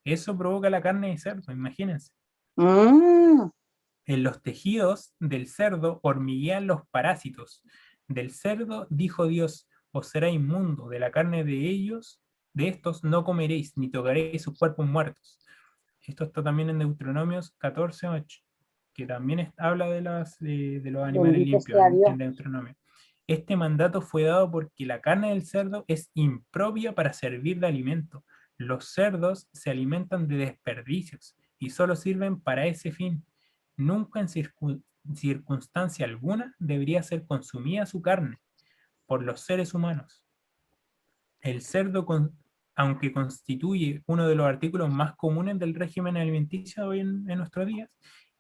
Eso provoca la carne de cerdo, imagínense. En los tejidos del cerdo hormiguean los parásitos. Del cerdo dijo Dios, os será inmundo, de la carne de estos no comeréis, ni tocaréis sus cuerpos muertos. Esto está también en Deuteronomios 14:8, que también habla de los animales Bendito limpios sea Dios. en Deuteronomio. Este mandato fue dado porque la carne del cerdo es impropia para servir de alimento. Los cerdos se alimentan de desperdicios y solo sirven para ese fin. Nunca en circunstancia alguna debería ser consumida su carne por los seres humanos. El cerdo, aunque constituye uno de los artículos más comunes del régimen alimenticio hoy en nuestros días,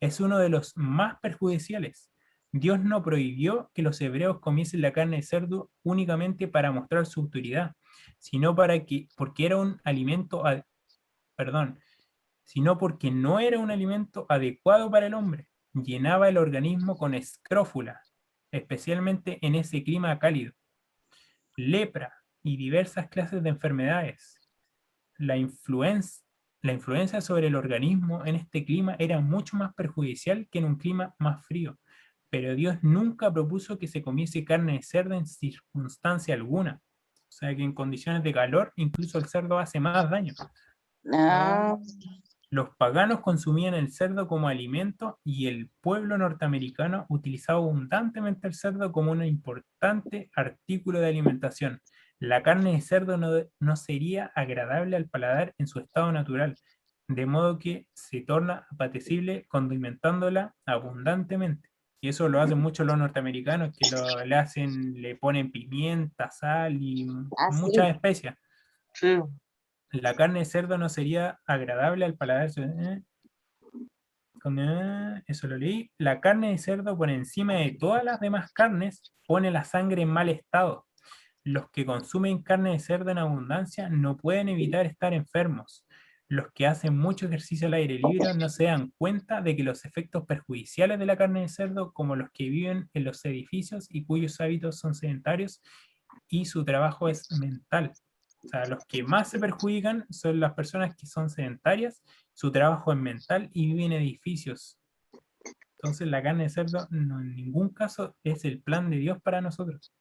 es uno de los más perjudiciales. Dios no prohibió que los hebreos comiesen la carne de cerdo únicamente para mostrar su autoridad, sino porque era un alimento, sino porque no era un alimento adecuado para el hombre. Llenaba el organismo con escrófula, especialmente en ese clima cálido. Lepra y diversas clases de enfermedades. La influencia sobre el organismo en este clima era mucho más perjudicial que en un clima más frío, pero Dios nunca propuso que se comiese carne de cerdo en circunstancia alguna. O sea que en condiciones de calor incluso el cerdo hace más daño. Los paganos consumían el cerdo como alimento y el pueblo norteamericano utilizaba abundantemente el cerdo como un importante artículo de alimentación. La carne de cerdo no sería agradable al paladar en su estado natural, de modo que se torna apetecible condimentándola abundantemente. Y eso lo hacen mucho los norteamericanos, que le ponen pimienta, sal y muchas especias. Sí. La carne de cerdo no sería agradable al paladar. Eso lo leí. La carne de cerdo por encima de todas las demás carnes pone la sangre en mal estado. Los que consumen carne de cerdo en abundancia no pueden evitar estar enfermos. Los que hacen mucho ejercicio al aire libre no se dan cuenta de que los efectos perjudiciales de la carne de cerdo, como los que viven en los edificios y cuyos hábitos son sedentarios y su trabajo es mental. O sea, los que más se perjudican son las personas que son sedentarias, su trabajo es mental y viven en edificios. Entonces la carne de cerdo no, en ningún caso es el plan de Dios para nosotros.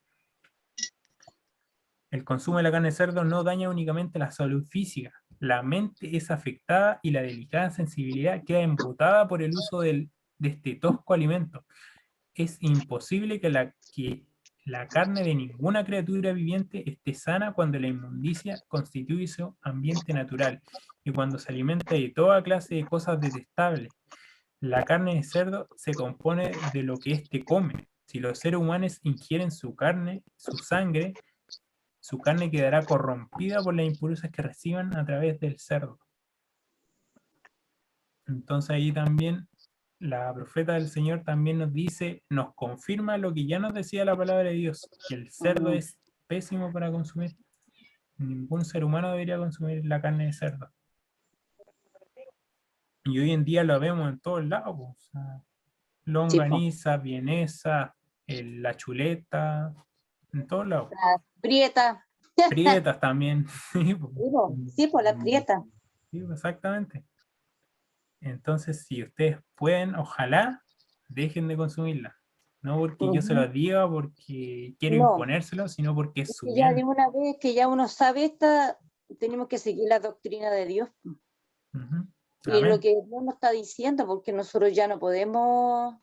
El consumo de la carne de cerdo no daña únicamente la salud física. La mente es afectada y la delicada sensibilidad queda embotada por el uso de este tosco alimento. Es imposible que la carne de ninguna criatura viviente esté sana cuando la inmundicia constituye su ambiente natural y cuando se alimenta de toda clase de cosas detestables. La carne de cerdo se compone de lo que éste come. Si los seres humanos ingieren su carne, su sangre, su carne quedará corrompida por las impurezas que reciban a través del cerdo. Entonces ahí también la profeta del Señor también nos dice, nos confirma lo que ya nos decía la palabra de Dios, que el cerdo es pésimo para consumir. Ningún ser humano debería consumir la carne de cerdo. Y hoy en día lo vemos en todos lados. O sea, longaniza, vienesa, la chuleta, en todos lados. La prieta. Prietas también. Sí, pues la prieta. Sí, exactamente. Entonces, si ustedes pueden, ojalá dejen de consumirla. No porque yo se lo diga, porque quiero imponérselo, sino porque es su que ya bien. de una vez que ya uno sabe tenemos que seguir la doctrina de Dios. Y lo que Dios nos está diciendo, porque nosotros ya no podemos,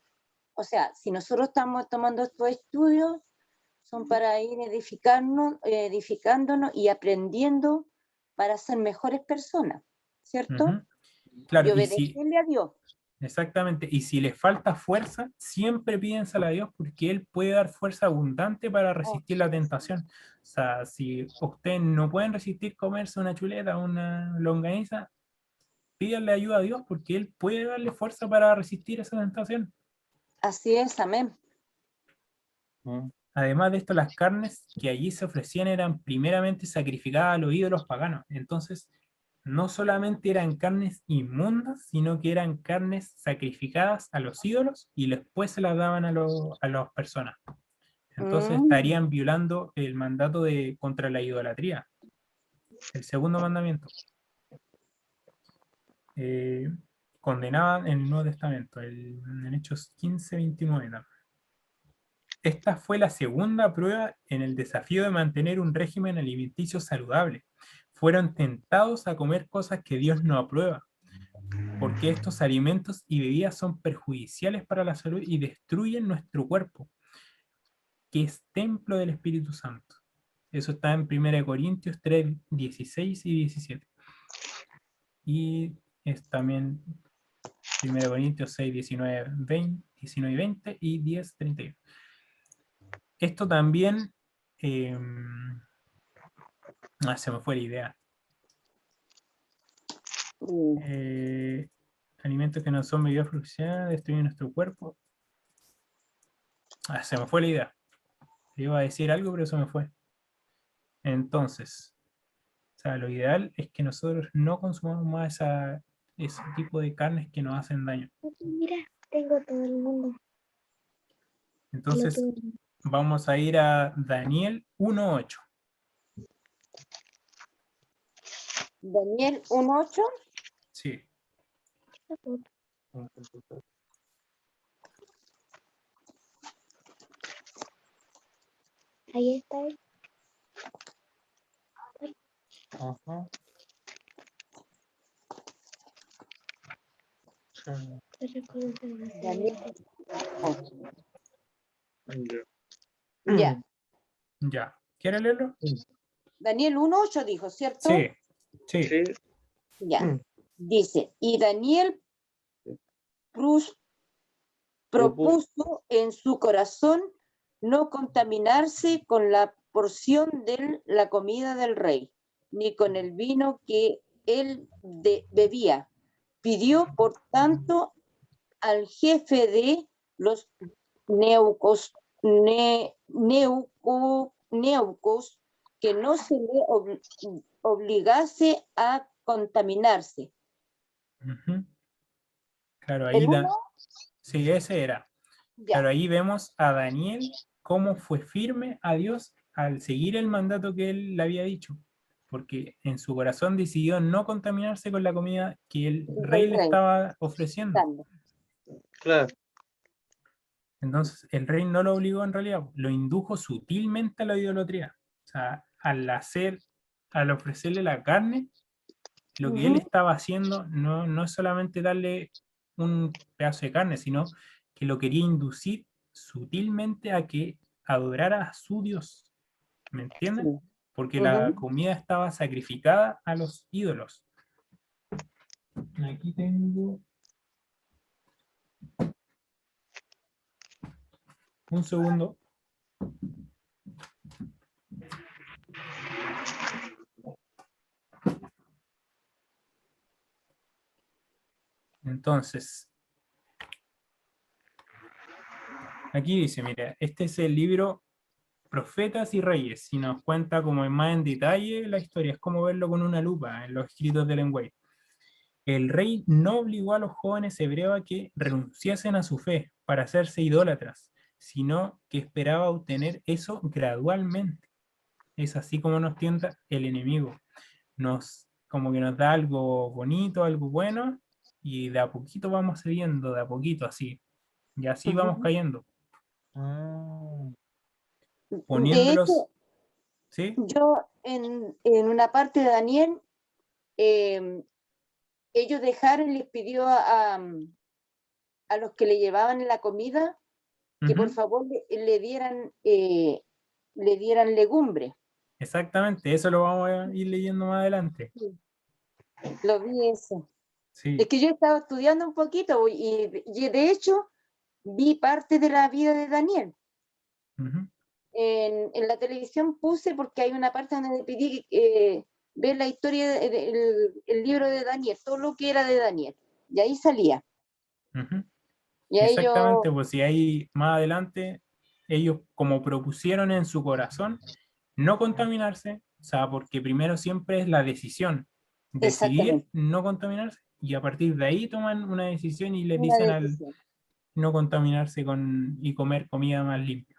o sea, si nosotros estamos tomando estos estudios, son para ir edificándonos y aprendiendo para ser mejores personas, ¿cierto? Claro, y obedecerle a Dios. Exactamente, y si les falta fuerza, siempre pídensela a Dios porque Él puede dar fuerza abundante para resistir la tentación. O sea, si ustedes no pueden resistir comerse una chuleta o una longaniza, pídanle ayuda a Dios porque Él puede darle fuerza para resistir esa tentación. Así es, amén. Además de esto, las carnes que allí se ofrecían eran primeramente sacrificadas a los ídolos paganos. Entonces, no solamente eran carnes inmundas, sino que eran carnes sacrificadas a los ídolos y después se las daban a las personas. Entonces estarían violando el mandato contra la idolatría. El segundo mandamiento. Condenaban en el Nuevo Testamento, en Hechos 15:29. Esta fue la segunda prueba en el desafío de mantener un régimen alimenticio saludable. Fueron tentados a comer cosas que Dios no aprueba, porque estos alimentos y bebidas son perjudiciales para la salud y destruyen nuestro cuerpo, que es templo del Espíritu Santo. Eso está en 1 Corintios 3, 16 y 17. Y es también 1 Corintios 6, 19, 20, 19 y 20 y 10, 31. Esto también... se me fue la idea. Alimentos que no son bebidas fructificadas destruyen nuestro cuerpo. Se me fue la idea. Iba a decir algo, pero se me fue. Entonces, o sea, lo ideal es que nosotros no consumamos más ese tipo de carnes que nos hacen daño. Mira, tengo todo el mundo. Entonces, vamos a ir a Daniel 1:8. Daniel 1:8. Sí. Ahí está él. Ajá. Ya. Ya. ¿Quiere leerlo? Daniel 1:8 dijo, ¿cierto? Sí. Sí. Ya. Dice, y Daniel propuso en su corazón no contaminarse con la porción de la comida del rey, ni con el vino que él bebía. Pidió, por tanto, al jefe de los neucos que no se le obligase a contaminarse. Ujú. Claro, ¿El ahí uno? sí, ese era. Ya. Claro, ahí vemos a Daniel cómo fue firme a Dios al seguir el mandato que él le había dicho, porque en su corazón decidió no contaminarse con la comida que el rey Del le rey, estaba ofreciendo. dando. Claro. Entonces, el rey no lo obligó en realidad, lo indujo sutilmente a la idolatría. O sea, al ofrecerle la carne, lo que él Ujú. estaba haciendo no es solamente darle un pedazo de carne, sino que lo quería inducir sutilmente a que adorara a su Dios. ¿Me entienden? Sí. Porque la Ujú. comida estaba sacrificada a los ídolos. Aquí tengo un segundo. Entonces, aquí dice, mira, este es el libro Profetas y Reyes, y nos cuenta como más en detalle la historia, es como verlo con una lupa en los escritos de Ellen White. El rey no obligó a los jóvenes hebreos a que renunciasen a su fe para hacerse idólatras, sino que esperaba obtener eso gradualmente. Es así como nos tienta el enemigo. Como que nos da algo bonito, algo bueno, y de a poquito vamos cediendo, de a poquito así. Y así vamos Ujú. cayendo, Ah, De poniéndolos, hecho, ¿sí? yo en una parte de Daniel, eh, ellos dejaron, les pidió a los que le llevaban la comida que por Ujú. favor le dieran legumbre. Exactamente, eso lo vamos a ir leyendo más adelante. Sí. Lo vi eso. Es Sí. que yo estaba estudiando un poquito y de hecho vi parte de la vida de Daniel. Ujú. En la televisión puse porque hay una parte donde le pedí ver la historia el libro de Daniel, todo lo que era de Daniel. Y ahí salía. Ujú. Y ahí Exactamente, yo, pues si ahí más adelante ellos como propusieron en su corazón no contaminarse, o sea, porque primero siempre es la decisión, decidir exactamente, no contaminarse y a partir de ahí toman una decisión y les una dicen al decisión. no contaminarse y comer comida más limpia.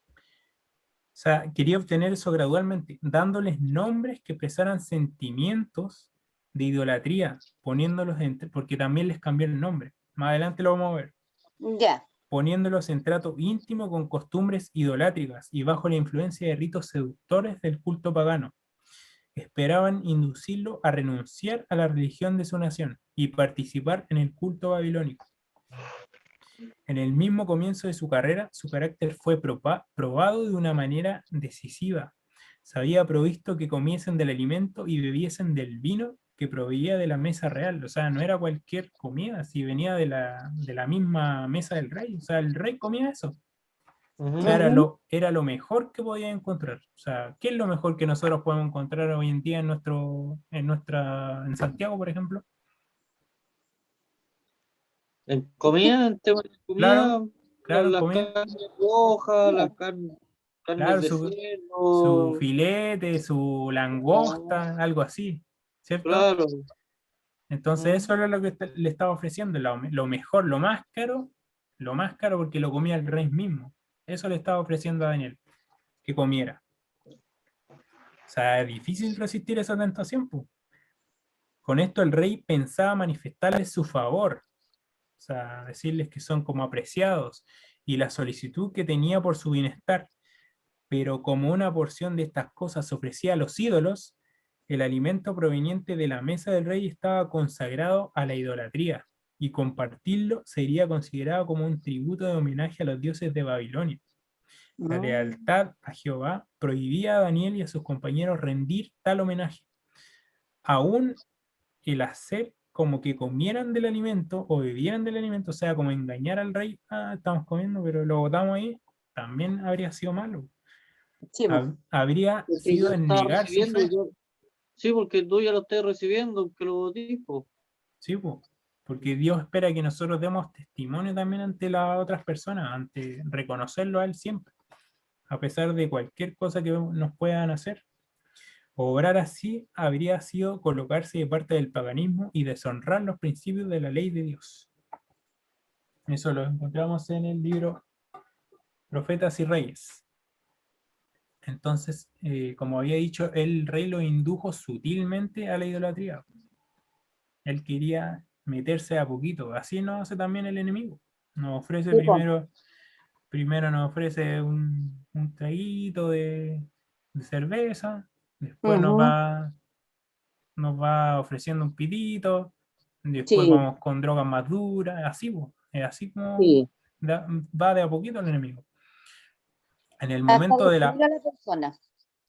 O sea, quería obtener eso gradualmente, dándoles nombres que expresaran sentimientos de idolatría, porque también les cambió el nombre. Más adelante lo vamos a ver. Ya. Poniéndolos en trato íntimo con costumbres idolátricas y bajo la influencia de ritos seductores del culto pagano. Esperaban inducirlo a renunciar a la religión de su nación y participar en el culto babilónico. En el mismo comienzo de su carrera, su carácter fue probado de una manera decisiva. Se había provisto que comiesen del alimento y bebiesen del vino que proveía de la mesa real. O sea, no era cualquier comida, si venía de la misma mesa del rey. O sea, el rey comía eso. O sea, ujú. Ujú. era lo mejor que podía encontrar. O sea, ¿qué es lo mejor que nosotros podemos encontrar hoy en día en Santiago, por ejemplo? En comida, en temas de Claro, comida, claro, las comida. carnes rojas, Mira, carnes Claro, de su cerdo. filete, su langosta, algo así, ¿cierto? Claro. Entonces eso Mm. era lo que le estaba ofreciendo, lo mejor, lo más caro porque lo comía el rey mismo. Eso le estaba ofreciendo a Daniel, que comiera. O sea, es difícil resistir esa tentación, pues. Con esto el rey pensaba manifestarles su favor, o sea, decirles que son como apreciados y la solicitud que tenía por su bienestar. Pero como una porción de estas cosas se ofrecía a los ídolos, el alimento proveniente de la mesa del rey estaba consagrado a la idolatría, y compartirlo sería considerado como un tributo de homenaje a los dioses de Babilonia. La mm, lealtad a Jehová prohibía a Daniel y a sus compañeros rendir tal homenaje. Aún el hacer como que comieran del alimento o bebieran del alimento, o sea, como engañar al rey, estamos comiendo, pero lo botamos ahí, también habría sido malo. sí, po. Habría Porque ya sido en estaba negar su recibiendo, fe. sí, porque tú ya lo estás recibiendo, que lo dijo. Sí, po. porque Dios espera que nosotros demos testimonio también ante las otras personas, ante reconocerlo a Él siempre, a pesar de cualquier cosa que nos puedan hacer. Obrar así habría sido colocarse de parte del paganismo y deshonrar los principios de la ley de Dios. Eso lo encontramos en el libro Profetas y Reyes. Entonces, como había dicho, el rey lo indujo sutilmente a la idolatría. Él quería meterse a poquito. Así nos hace también el enemigo. Nos ofrece Sí, po. primero nos ofrece un traguito de cerveza, después Ujú. nos va ofreciendo un pitito, después Sí, vamos con drogas más duras, así, po. Es así como sí. va de a poquito el enemigo. En el Hasta momento de la... destruir a la persona.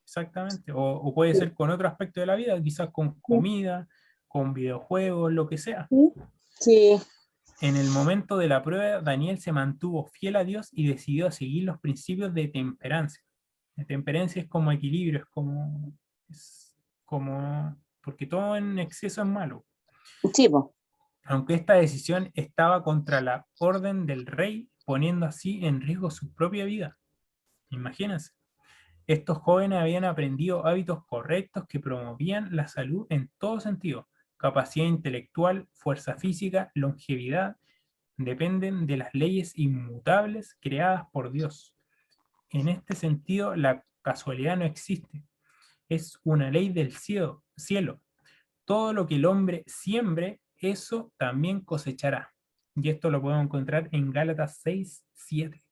Exactamente, o puede Sí. ser con otro aspecto de la vida, quizás con comida, con videojuegos, lo que sea. Sí. En el momento de la prueba, Daniel se mantuvo fiel a Dios y decidió seguir los principios de temperancia. La temperancia es como equilibrio, es como, porque todo en exceso es malo. Sí, po. Aunque esta decisión estaba contra la orden del rey, poniendo así en riesgo su propia vida. Imagínense. Estos jóvenes habían aprendido hábitos correctos que promovían la salud en todo sentido. Capacidad intelectual, fuerza física, longevidad, dependen de las leyes inmutables creadas por Dios. En este sentido, la casualidad no existe. Es una ley del cielo. Todo lo que el hombre siembre, eso también cosechará. Y esto lo podemos encontrar en Gálatas 6:7.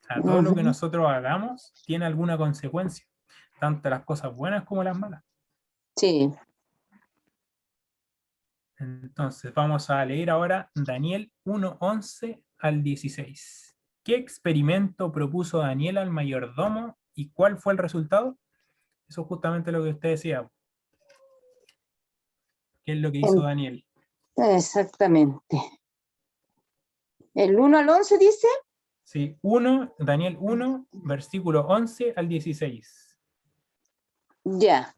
O sea, todo lo que Ujú. nosotros hagamos tiene alguna consecuencia, tanto las cosas buenas como las malas. Sí. Entonces, vamos a leer ahora Daniel 1:11 al 16. ¿Qué experimento propuso Daniel al mayordomo y cuál fue el resultado? Eso es justamente lo que usted decía. ¿Qué es lo que hizo Daniel? Exactamente. ¿El 1 al 11 dice? Sí, Daniel 1, versículo 11 al 16. Ya.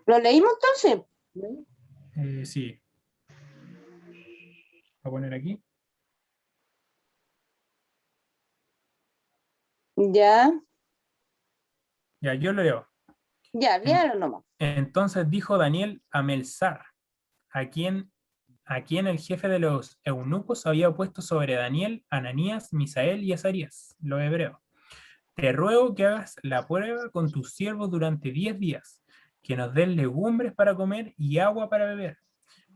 ¿Lo leímos entonces? Sí, voy a poner aquí. Ya. Ya, yo lo leo. Ya, léalo nomás. Entonces dijo Daniel a Melzar, a quien el jefe de los eunucos había puesto sobre Daniel, Ananías, Misael y Azarías, los hebreos. Te ruego que hagas la prueba con tus siervos durante 10 días, que nos den legumbres para comer y agua para beber.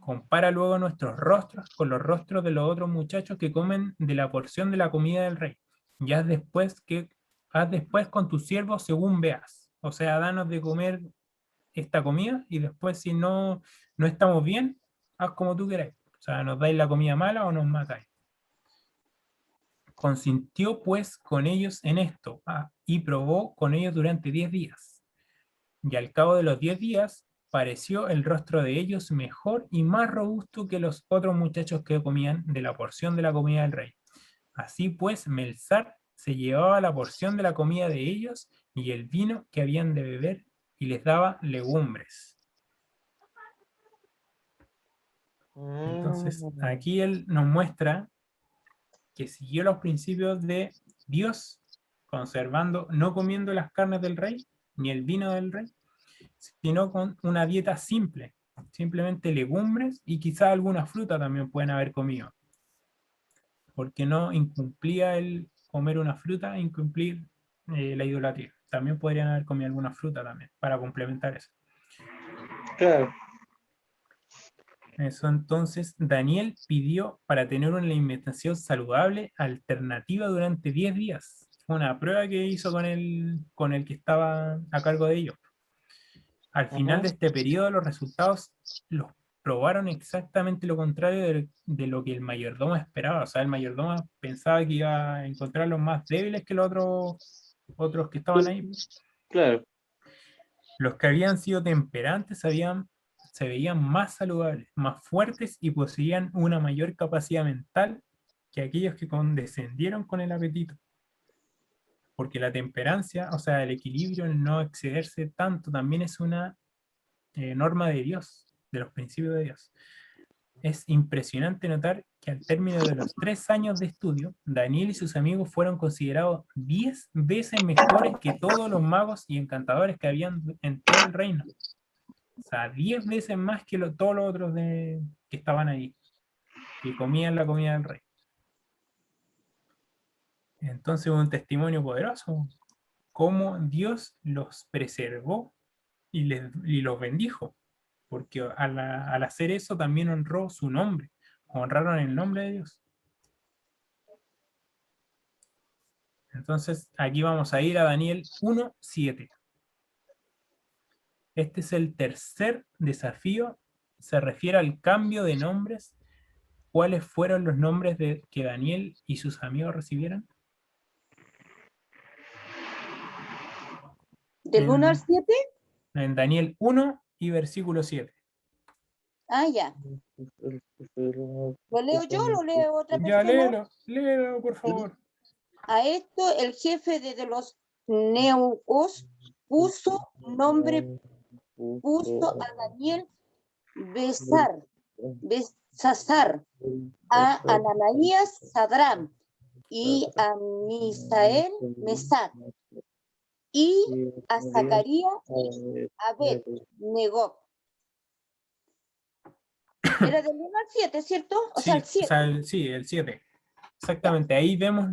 Compara luego nuestros rostros con los rostros de los otros muchachos que comen de la porción de la comida del rey. Y haz después con tus siervos según veas. O sea, danos de comer esta comida y después si no estamos bien, haz como tú queráis. O sea, nos dais la comida mala o nos matáis. Consintió pues con ellos en esto, y probó con ellos durante 10 días. Y al cabo de los 10 días, pareció el rostro de ellos mejor y más robusto que los otros muchachos que comían de la porción de la comida del rey. Así pues, Melzar se llevaba la porción de la comida de ellos y el vino que habían de beber y les daba legumbres. Entonces, aquí él nos muestra que siguió los principios de Dios, conservando, no comiendo las carnes del rey, ni el vino del rey, sino con una dieta simple, simplemente legumbres y quizá alguna fruta también pueden haber comido, porque no incumplía el comer una fruta, incumplir la idolatría. También podrían haber comido alguna fruta también, para complementar eso. Claro. Eso entonces Daniel pidió para tener una alimentación saludable alternativa durante 10 días. Una prueba que hizo con el que estaba a cargo de ellos. Al final Ajá. de este periodo los resultados los probaron exactamente lo contrario de lo que el mayordomo esperaba. O sea, el mayordomo pensaba que iba a encontrar los más débiles que los otros que estaban ahí. Claro. Los que habían sido temperantes se veían más saludables, más fuertes y poseían una mayor capacidad mental que aquellos que condescendieron con el apetito. Porque la temperancia, o sea, el equilibrio, el no excederse tanto, también es una norma de Dios, de los principios de Dios. Es impresionante notar que al término de los 3 años de estudio, Daniel y sus amigos fueron considerados 10 veces mejores que todos los magos y encantadores que habían en todo el reino. O sea, 10 veces más que todos los otros que estaban ahí, que comían la comida del rey. Entonces, un testimonio poderoso, cómo Dios los preservó y los bendijo, porque al hacer eso también honró su nombre, honraron el nombre de Dios. Entonces, aquí vamos a ir a Daniel 1:7. Este es el tercer desafío, se refiere al cambio de nombres. ¿Cuáles fueron los nombres que Daniel y sus amigos recibieron? ¿Del 1 al 7? En Daniel 1 y versículo 7. Ah, ya. ¿Lo leo yo o lo leo otra Ya, persona? léelo, por favor. A esto el jefe de los Neucos puso a Daniel Besasar, a Ananías Sadram y a Misael Mesac y a Zacarías y Abed-Nego. Era del 1 al 7, ¿cierto? O sea, el 7. Sí, el 7. Exactamente, ahí vemos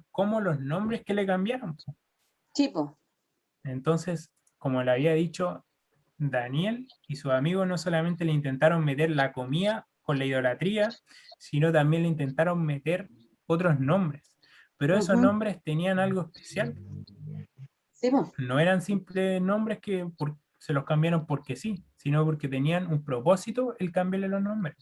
cómo los nombres que le cambiaron. Tipo. Entonces, como le había dicho, Daniel y sus amigos no solamente le intentaron meter la comida con la idolatría, sino también le intentaron meter otros nombres. Pero esos nombres tenían algo especial. Sí, po. No eran simples nombres que se los cambiaron porque sí, sino porque tenían un propósito el cambiarle los nombres.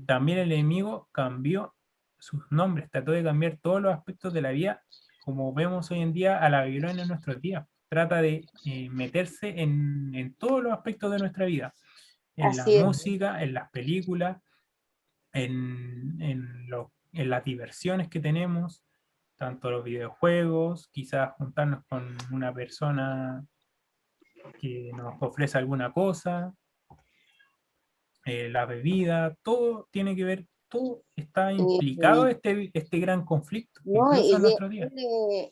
También el enemigo cambió sus nombres, trató de cambiar todos los aspectos de la vida, como vemos hoy en día a la Babilonia en nuestros días. Trata de meterse en todos los aspectos de nuestra vida, en la Así es. música, en las películas, en las diversiones que tenemos, tanto los videojuegos, quizás juntarnos con una persona que nos ofrece alguna cosa, la bebida, todo tiene que ver, todo está implicado este gran conflicto, No, incluso en nuestros días.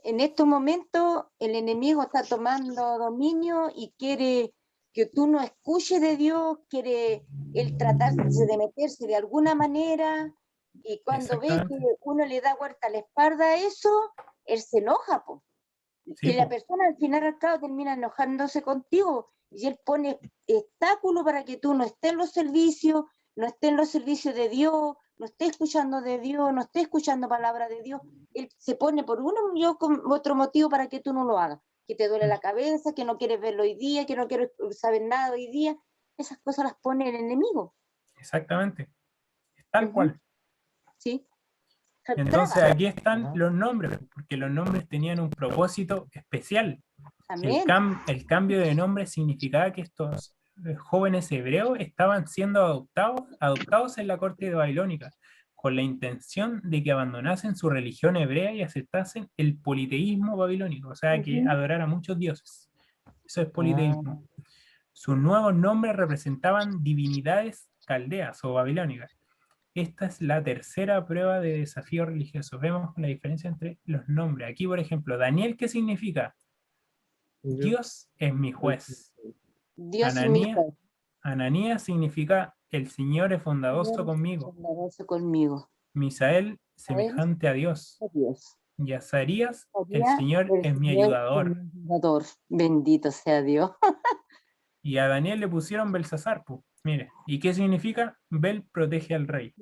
en estos momentos el enemigo está tomando dominio y quiere que tú no escuches de Dios, quiere él tratarse de meterse de alguna manera, y cuando ve que uno le da vuelta a la espalda a eso, él se enoja, po. Sí, Y la persona al final al cabo termina enojándose contigo, y él pone obstáculos para que tú no estés en los servicios, no estés en los servicios de Dios, no estés escuchando de Dios, no estés escuchando palabra de Dios. Él se pone por uno y otro motivo para que tú no lo hagas, que te duele la cabeza, que no quieres verlo hoy día, que no quieres saber nada hoy día. Esas cosas las pone el enemigo. Exactamente, tal cual. Sí. Entonces aquí están los nombres, porque los nombres tenían un propósito especial. El cambio de nombre significaba que estos jóvenes hebreos estaban siendo adoptados en la corte de Babilónica, con la intención de que abandonasen su religión hebrea y aceptasen el politeísmo babilónico, o sea, que adorar a muchos dioses. Eso es politeísmo. Sus nuevos nombres representaban divinidades caldeas o babilónicas. Esta es la tercera prueba de desafío religioso. Vemos la diferencia entre los nombres. Aquí, por ejemplo, Daniel, ¿qué significa? Dios es mi juez. Dios es mi juez. Ananías significa el Señor es bondadoso conmigo. Conmigo. Misael, semejante a Dios. Y Azarías, el Señor es mi ayudador. Bendito sea Dios. Y a Daniel le pusieron Belsasar. Mire, ¿y qué significa? Bel protege al rey.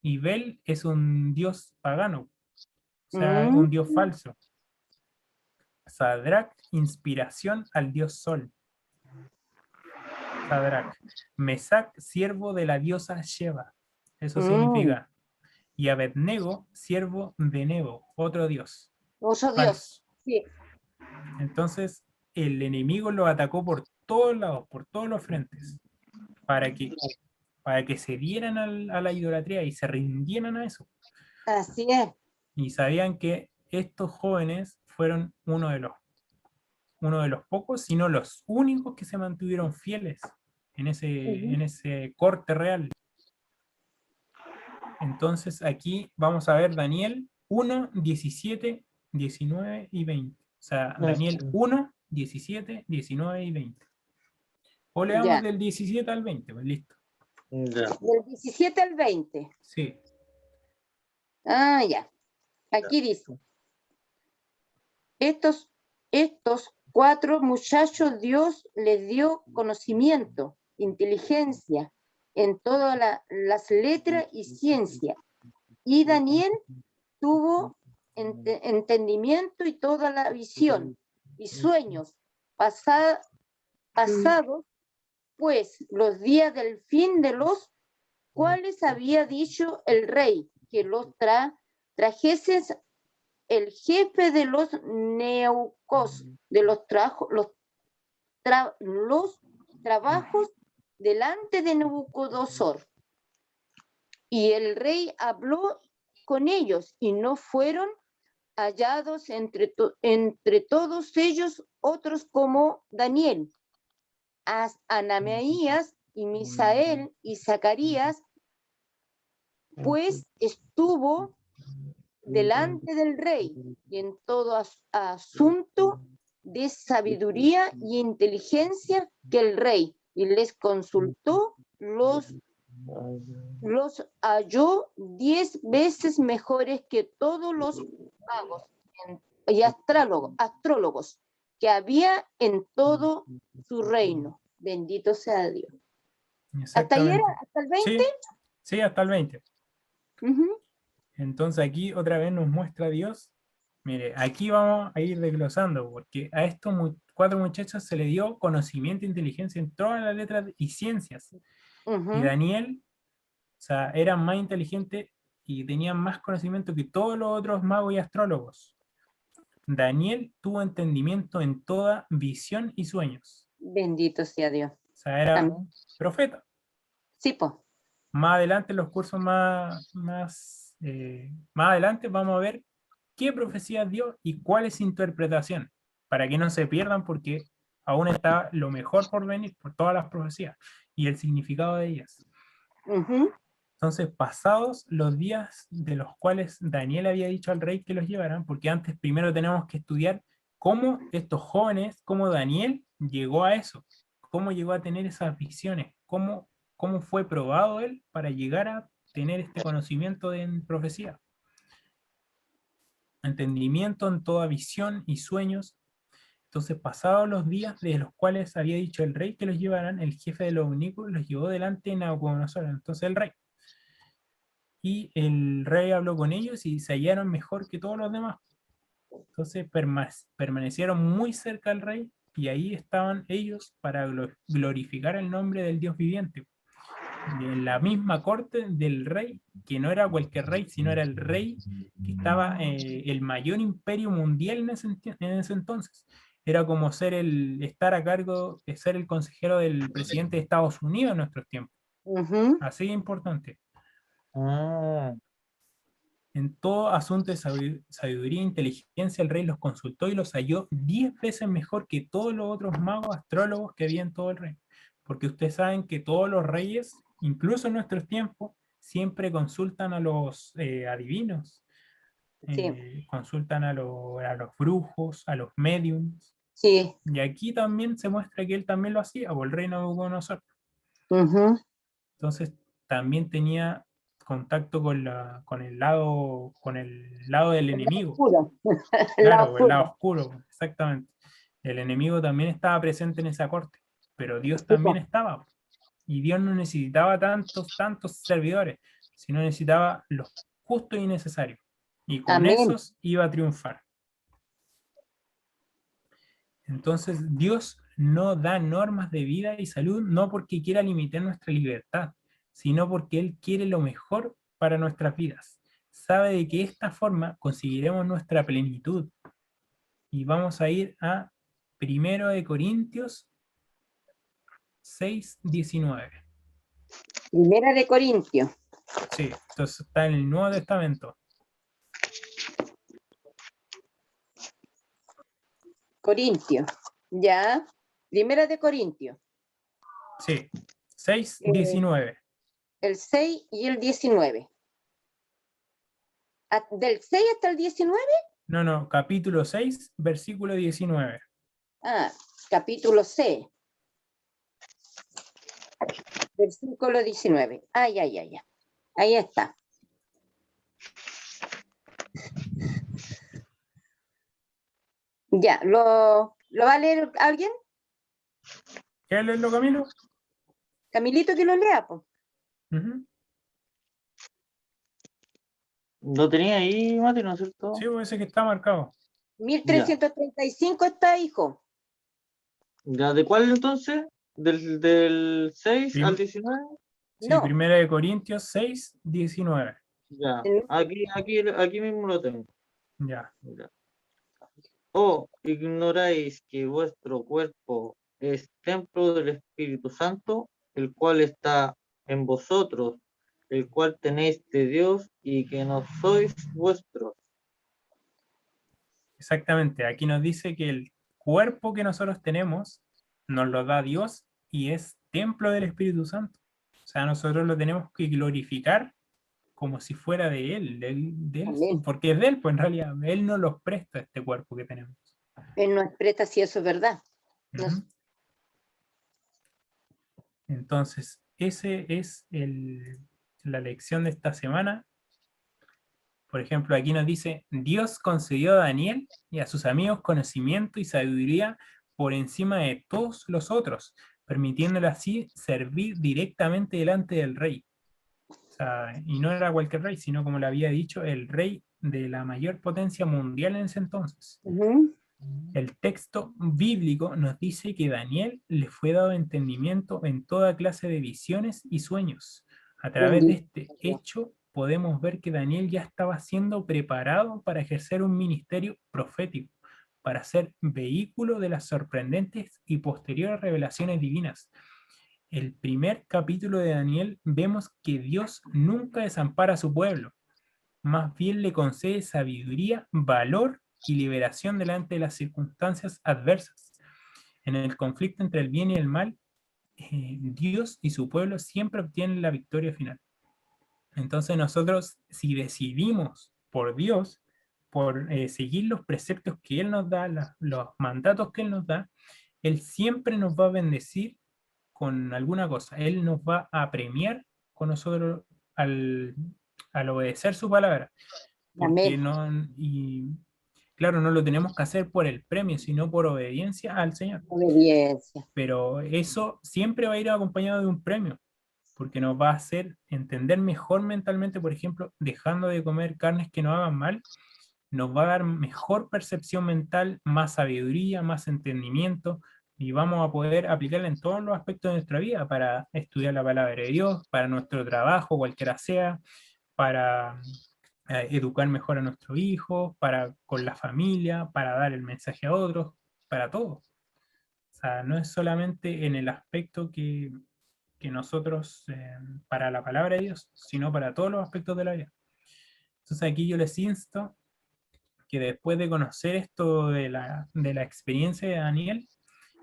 Y Bel es un dios pagano, o sea, un dios falso. Sadrach, inspiración al dios sol. Sadrach. Mesac, siervo de la diosa Sheba. Eso significa. Y Abednego, siervo de Nebo, otro dios. Otro dios. Sí. Entonces, el enemigo lo atacó por todos lados, por todos los frentes, para que se dieran a la idolatría y se rindieran a eso. Así es. Y sabían que estos jóvenes fueron uno de los pocos, sino los únicos que se mantuvieron fieles en ese corte real. Entonces aquí vamos a ver Daniel 1, 17, 19 y 20. O sea, Daniel 1, 17, 19 y 20. O leamos Ya, del 17 al 20, pues listo. Ya. del 17 al 20. Sí, Ah, ya. Aquí dice, estos 4 muchachos Dios les dio conocimiento, inteligencia en todas las letras y ciencia. Y Daniel tuvo entendimiento y toda la visión y sueños pasados, pues los días del fin de los cuales había dicho el rey que los trajesen el jefe de los neucos, de los trabajos delante de Nabucodonosor. Y el rey habló con ellos y no fueron hallados entre todos ellos otros como Daniel, Ananías y Misael y Zacarías, pues estuvo delante del rey y en todo asunto de sabiduría y inteligencia que el rey y les consultó, los halló 10 veces mejores que todos los magos y astrólogos que había en todo su reino. Bendito sea Dios. ¿Hasta ahí era? exactamente. ¿Hasta el 20? Sí, sí, hasta el 20. Uh-huh. Entonces aquí otra vez nos muestra Dios. Mire, aquí vamos a ir desglosando, porque a estos 4 muchachos se le dio conocimiento e inteligencia en todas las letras y ciencias. Y Daniel, o sea, era más inteligente y tenía más conocimiento que todos los otros magos y astrólogos. Daniel tuvo entendimiento en toda visión y sueños. Bendito sea Dios. O sea, era Amén. profeta. Sí, pues. Más adelante, en los cursos más adelante, vamos a ver qué profecías dio y cuál es su interpretación, para que no se pierdan, porque aún está lo mejor por venir, por todas las profecías y el significado de ellas. Uh-huh. Entonces, pasados los días de los cuales Daniel había dicho al rey que los llevaran, porque antes primero tenemos que estudiar cómo estos jóvenes, cómo Daniel llegó a eso, cómo llegó a tener esas visiones, cómo fue probado él para llegar a tener este conocimiento en profecía. Entendimiento en toda visión y sueños. Entonces, pasados los días de los cuales había dicho el rey que los llevaran, el jefe de los eunucos los llevó delante de Nabucodonosor, entonces el rey. Y el rey habló con ellos y se hallaron mejor que todos los demás. Entonces permanecieron muy cerca al rey y ahí estaban ellos para glorificar el nombre del Dios viviente. En la misma corte del rey, que no era cualquier rey, sino era el rey que estaba, el mayor imperio mundial en ese entonces. Era como estar a cargo de ser el consejero del presidente de Estados Unidos en nuestros tiempos. Uh-huh. Así de importante. Ah, En todo asunto de sabiduría e inteligencia, el rey los consultó y los halló 10 veces mejor que todos los otros magos astrólogos que había en todo el reino. Porque ustedes saben que todos los reyes, incluso en nuestros tiempos, siempre consultan a los adivinos, Sí, consultan a los brujos, a los mediums. sí. Y aquí también se muestra que él también lo hacía, o el rey Nabucodonosor. Uh-huh. Entonces también tenía contacto con el lado del enemigo. Oscuro. El lado Claro, el lado oscuro. oscuro, exactamente. El enemigo también estaba presente en esa corte, pero Dios Sí, también pues. estaba. Y Dios no necesitaba tantos servidores, sino necesitaba los justos y necesarios. Y con Amén. esos iba a triunfar. Entonces, Dios no da normas de vida y salud no porque quiera limitar nuestra libertad, sino porque Él quiere lo mejor para nuestras vidas. Sabe de que de esta forma conseguiremos nuestra plenitud. Y vamos a ir a 1 de Corintios 6:19. Primera de Corintios. Sí, entonces está en el Nuevo Testamento. Corintios. Ya. Primera de Corintios. Sí, 6, 19. El 6 y el 19. ¿Del 6 hasta el 19? No, capítulo 6, versículo 19. Ah, capítulo 6, versículo 19. Ay. Ahí está. Ya, ¿lo va a leer alguien? ¿Quieres leerlo, Camilo? Camilito, que lo lea, pues. Ujú. Lo tenía ahí, Mati, ¿no es cierto? Sí, pues ese que está marcado. 1335 está, hijo. ¿Ya de cuál entonces? ¿Del 6 Prim- al 19? Sí, No, Primera de Corintios 6, 19. Ya, el- aquí mismo lo tengo. Ya. Ya. ¿O ignoráis que vuestro cuerpo es templo del Espíritu Santo, el cual está en vosotros, el cual tenéis de Dios y que no sois vuestros? Exactamente. Aquí nos dice que el cuerpo que nosotros tenemos nos lo da Dios y es templo del Espíritu Santo. O sea, nosotros lo tenemos que glorificar como si fuera de Él, de él, Amén. porque es de Él, pues en realidad Él nos los presta este cuerpo que tenemos. Él no expresa si eso es verdad. No, Ujú. Entonces, ese es la lección de esta semana. Por ejemplo, aquí nos dice, Dios concedió a Daniel y a sus amigos conocimiento y sabiduría por encima de todos los otros, permitiéndole así servir directamente delante del rey. O sea, y no era cualquier rey, sino como le había dicho, el rey de la mayor potencia mundial en ese entonces. ujú. El texto bíblico nos dice que Daniel le fue dado entendimiento en toda clase de visiones y sueños. A través de Bendito este sea Dios. hecho podemos ver que Daniel ya estaba siendo preparado para ejercer un ministerio profético, para ser vehículo de las sorprendentes y posteriores revelaciones divinas. El primer capítulo de Daniel vemos que Dios nunca desampara a su pueblo, más bien le concede sabiduría, valor y liberación delante de las circunstancias adversas. En el conflicto entre el bien y el mal, Dios y su pueblo siempre obtienen la victoria final. Entonces nosotros, si decidimos por Dios, por seguir los preceptos que Él nos da, los mandatos que Él nos da, Él siempre nos va a bendecir con alguna cosa. Él nos va a premiar con nosotros al, al obedecer su palabra. Porque Amén. no, y claro, no lo tenemos que hacer por el premio, sino por obediencia al Señor. Obediencia. Pero eso siempre va a ir acompañado de un premio, porque nos va a hacer entender mejor mentalmente, por ejemplo, dejando de comer carnes que nos hagan mal, nos va a dar mejor percepción mental, más sabiduría, más entendimiento, y vamos a poder aplicarla en todos los aspectos de nuestra vida, para estudiar la palabra de Dios, para nuestro trabajo, cualquiera sea, para educar mejor a nuestros hijos, para con la familia, para dar el mensaje a otros, para todo. O sea, no es solamente en el aspecto que nosotros, para la palabra de Dios, sino para todos los aspectos de la vida. Entonces aquí yo les insto que después de conocer esto de la experiencia de Daniel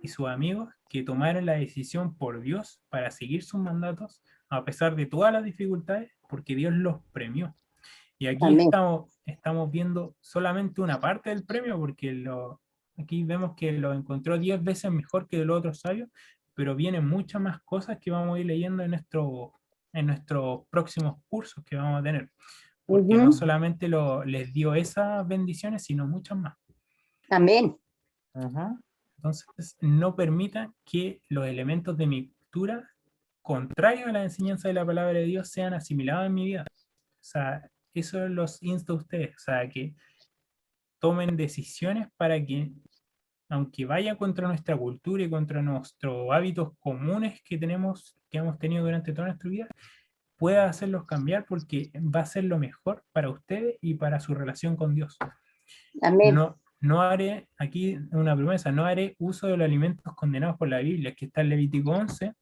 y sus amigos, que tomaron la decisión por Dios para seguir sus mandatos, a pesar de todas las dificultades, porque Dios los premió. Y aquí Amén. estamos viendo solamente una parte del premio, porque aquí vemos que lo encontró 10 veces mejor que los otros sabios, pero vienen muchas más cosas que vamos a ir leyendo en nuestros próximos cursos que vamos a tener. Porque no Ujú. solamente les dio esas bendiciones, sino muchas más. Amén. Ajá. Entonces, no permitan que los elementos de mi cultura, contrarios a la enseñanza de la palabra de Dios, sean asimilados en mi vida. O sea, eso los insto a ustedes, o sea, que tomen decisiones para que, aunque vaya contra nuestra cultura y contra nuestros hábitos comunes que tenemos, que hemos tenido durante toda nuestra vida, pueda hacerlos cambiar, porque va a ser lo mejor para ustedes y para su relación con Dios. Amén. No haré, aquí una promesa, no haré uso de los alimentos condenados por la Biblia, que está en Levítico 11,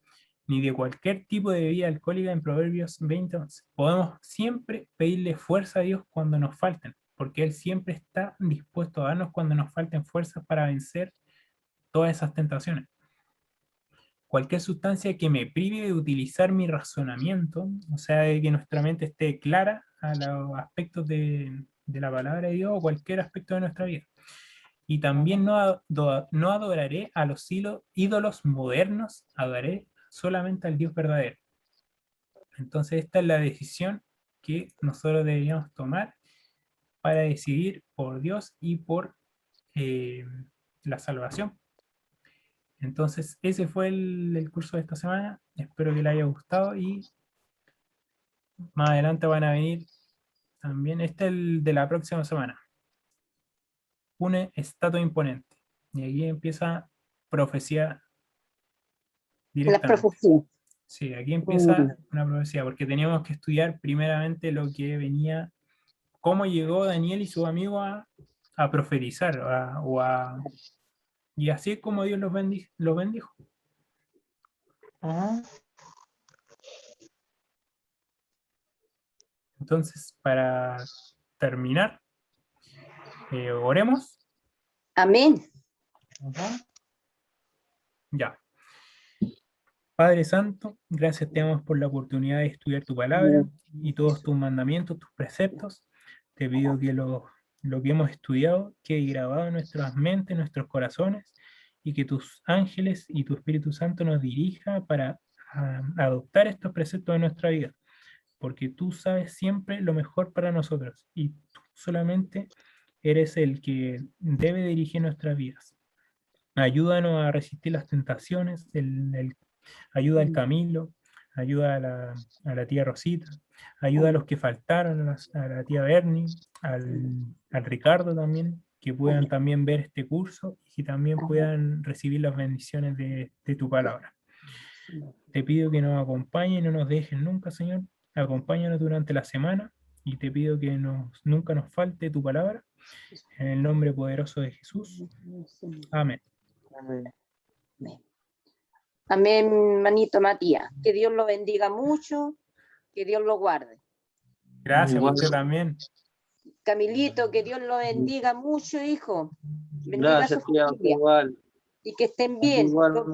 ni de cualquier tipo de bebida alcohólica en Proverbios 20:11. Podemos siempre pedirle fuerza a Dios cuando nos falten, porque Él siempre está dispuesto a darnos cuando nos falten fuerzas para vencer todas esas tentaciones. cualquier sustancia que me prive de utilizar mi razonamiento, o sea, de que nuestra mente esté clara a los aspectos de la palabra de Dios o cualquier aspecto de nuestra vida. Y también no adoraré a los ídolos modernos, adoraré solamente al Dios verdadero. Entonces esta es la decisión que nosotros deberíamos tomar para decidir por Dios y por la salvación. Entonces ese fue el curso de esta semana. Espero que les haya gustado y más adelante van a venir también. Este es el de la próxima semana. Une estatua imponente. Y aquí empieza profecía Las directamente. profecías. Sí, aquí empieza una profecía, porque teníamos que estudiar primeramente lo que venía, cómo llegó Daniel y sus amigos a profetizar, y así es como Dios los bendijo. Entonces, para terminar, oremos. Amén. Ya. Padre Santo, gracias te damos por la oportunidad de estudiar tu palabra y todos tus mandamientos, tus preceptos. Te pido que lo que hemos estudiado quede grabado en nuestras mentes, en nuestros corazones, y que tus ángeles y tu Espíritu Santo nos dirija para adoptar estos preceptos en nuestra vida, porque tú sabes siempre lo mejor para nosotros y tú solamente eres el que debe dirigir nuestras vidas. Ayúdanos a resistir las tentaciones, ayuda al Camilo, ayuda a la tía Rosita, ayuda a los que faltaron, a la tía Bernie, al Ricardo también, que puedan también ver este curso y que también puedan recibir las bendiciones de tu palabra. Te pido que nos acompañen, no nos dejes nunca, Señor. Acompáñanos durante la semana y te pido que nunca nos falte tu palabra. En el nombre poderoso de Jesús. Amén. Amén, manito Matías. Que Dios lo bendiga mucho, que Dios lo guarde. Gracias, Igual. usted también. Camilito, que Dios lo bendiga mucho, hijo. Bendiga a Gracias, su tía, familia. igual. Y que estén bien. Igual, Los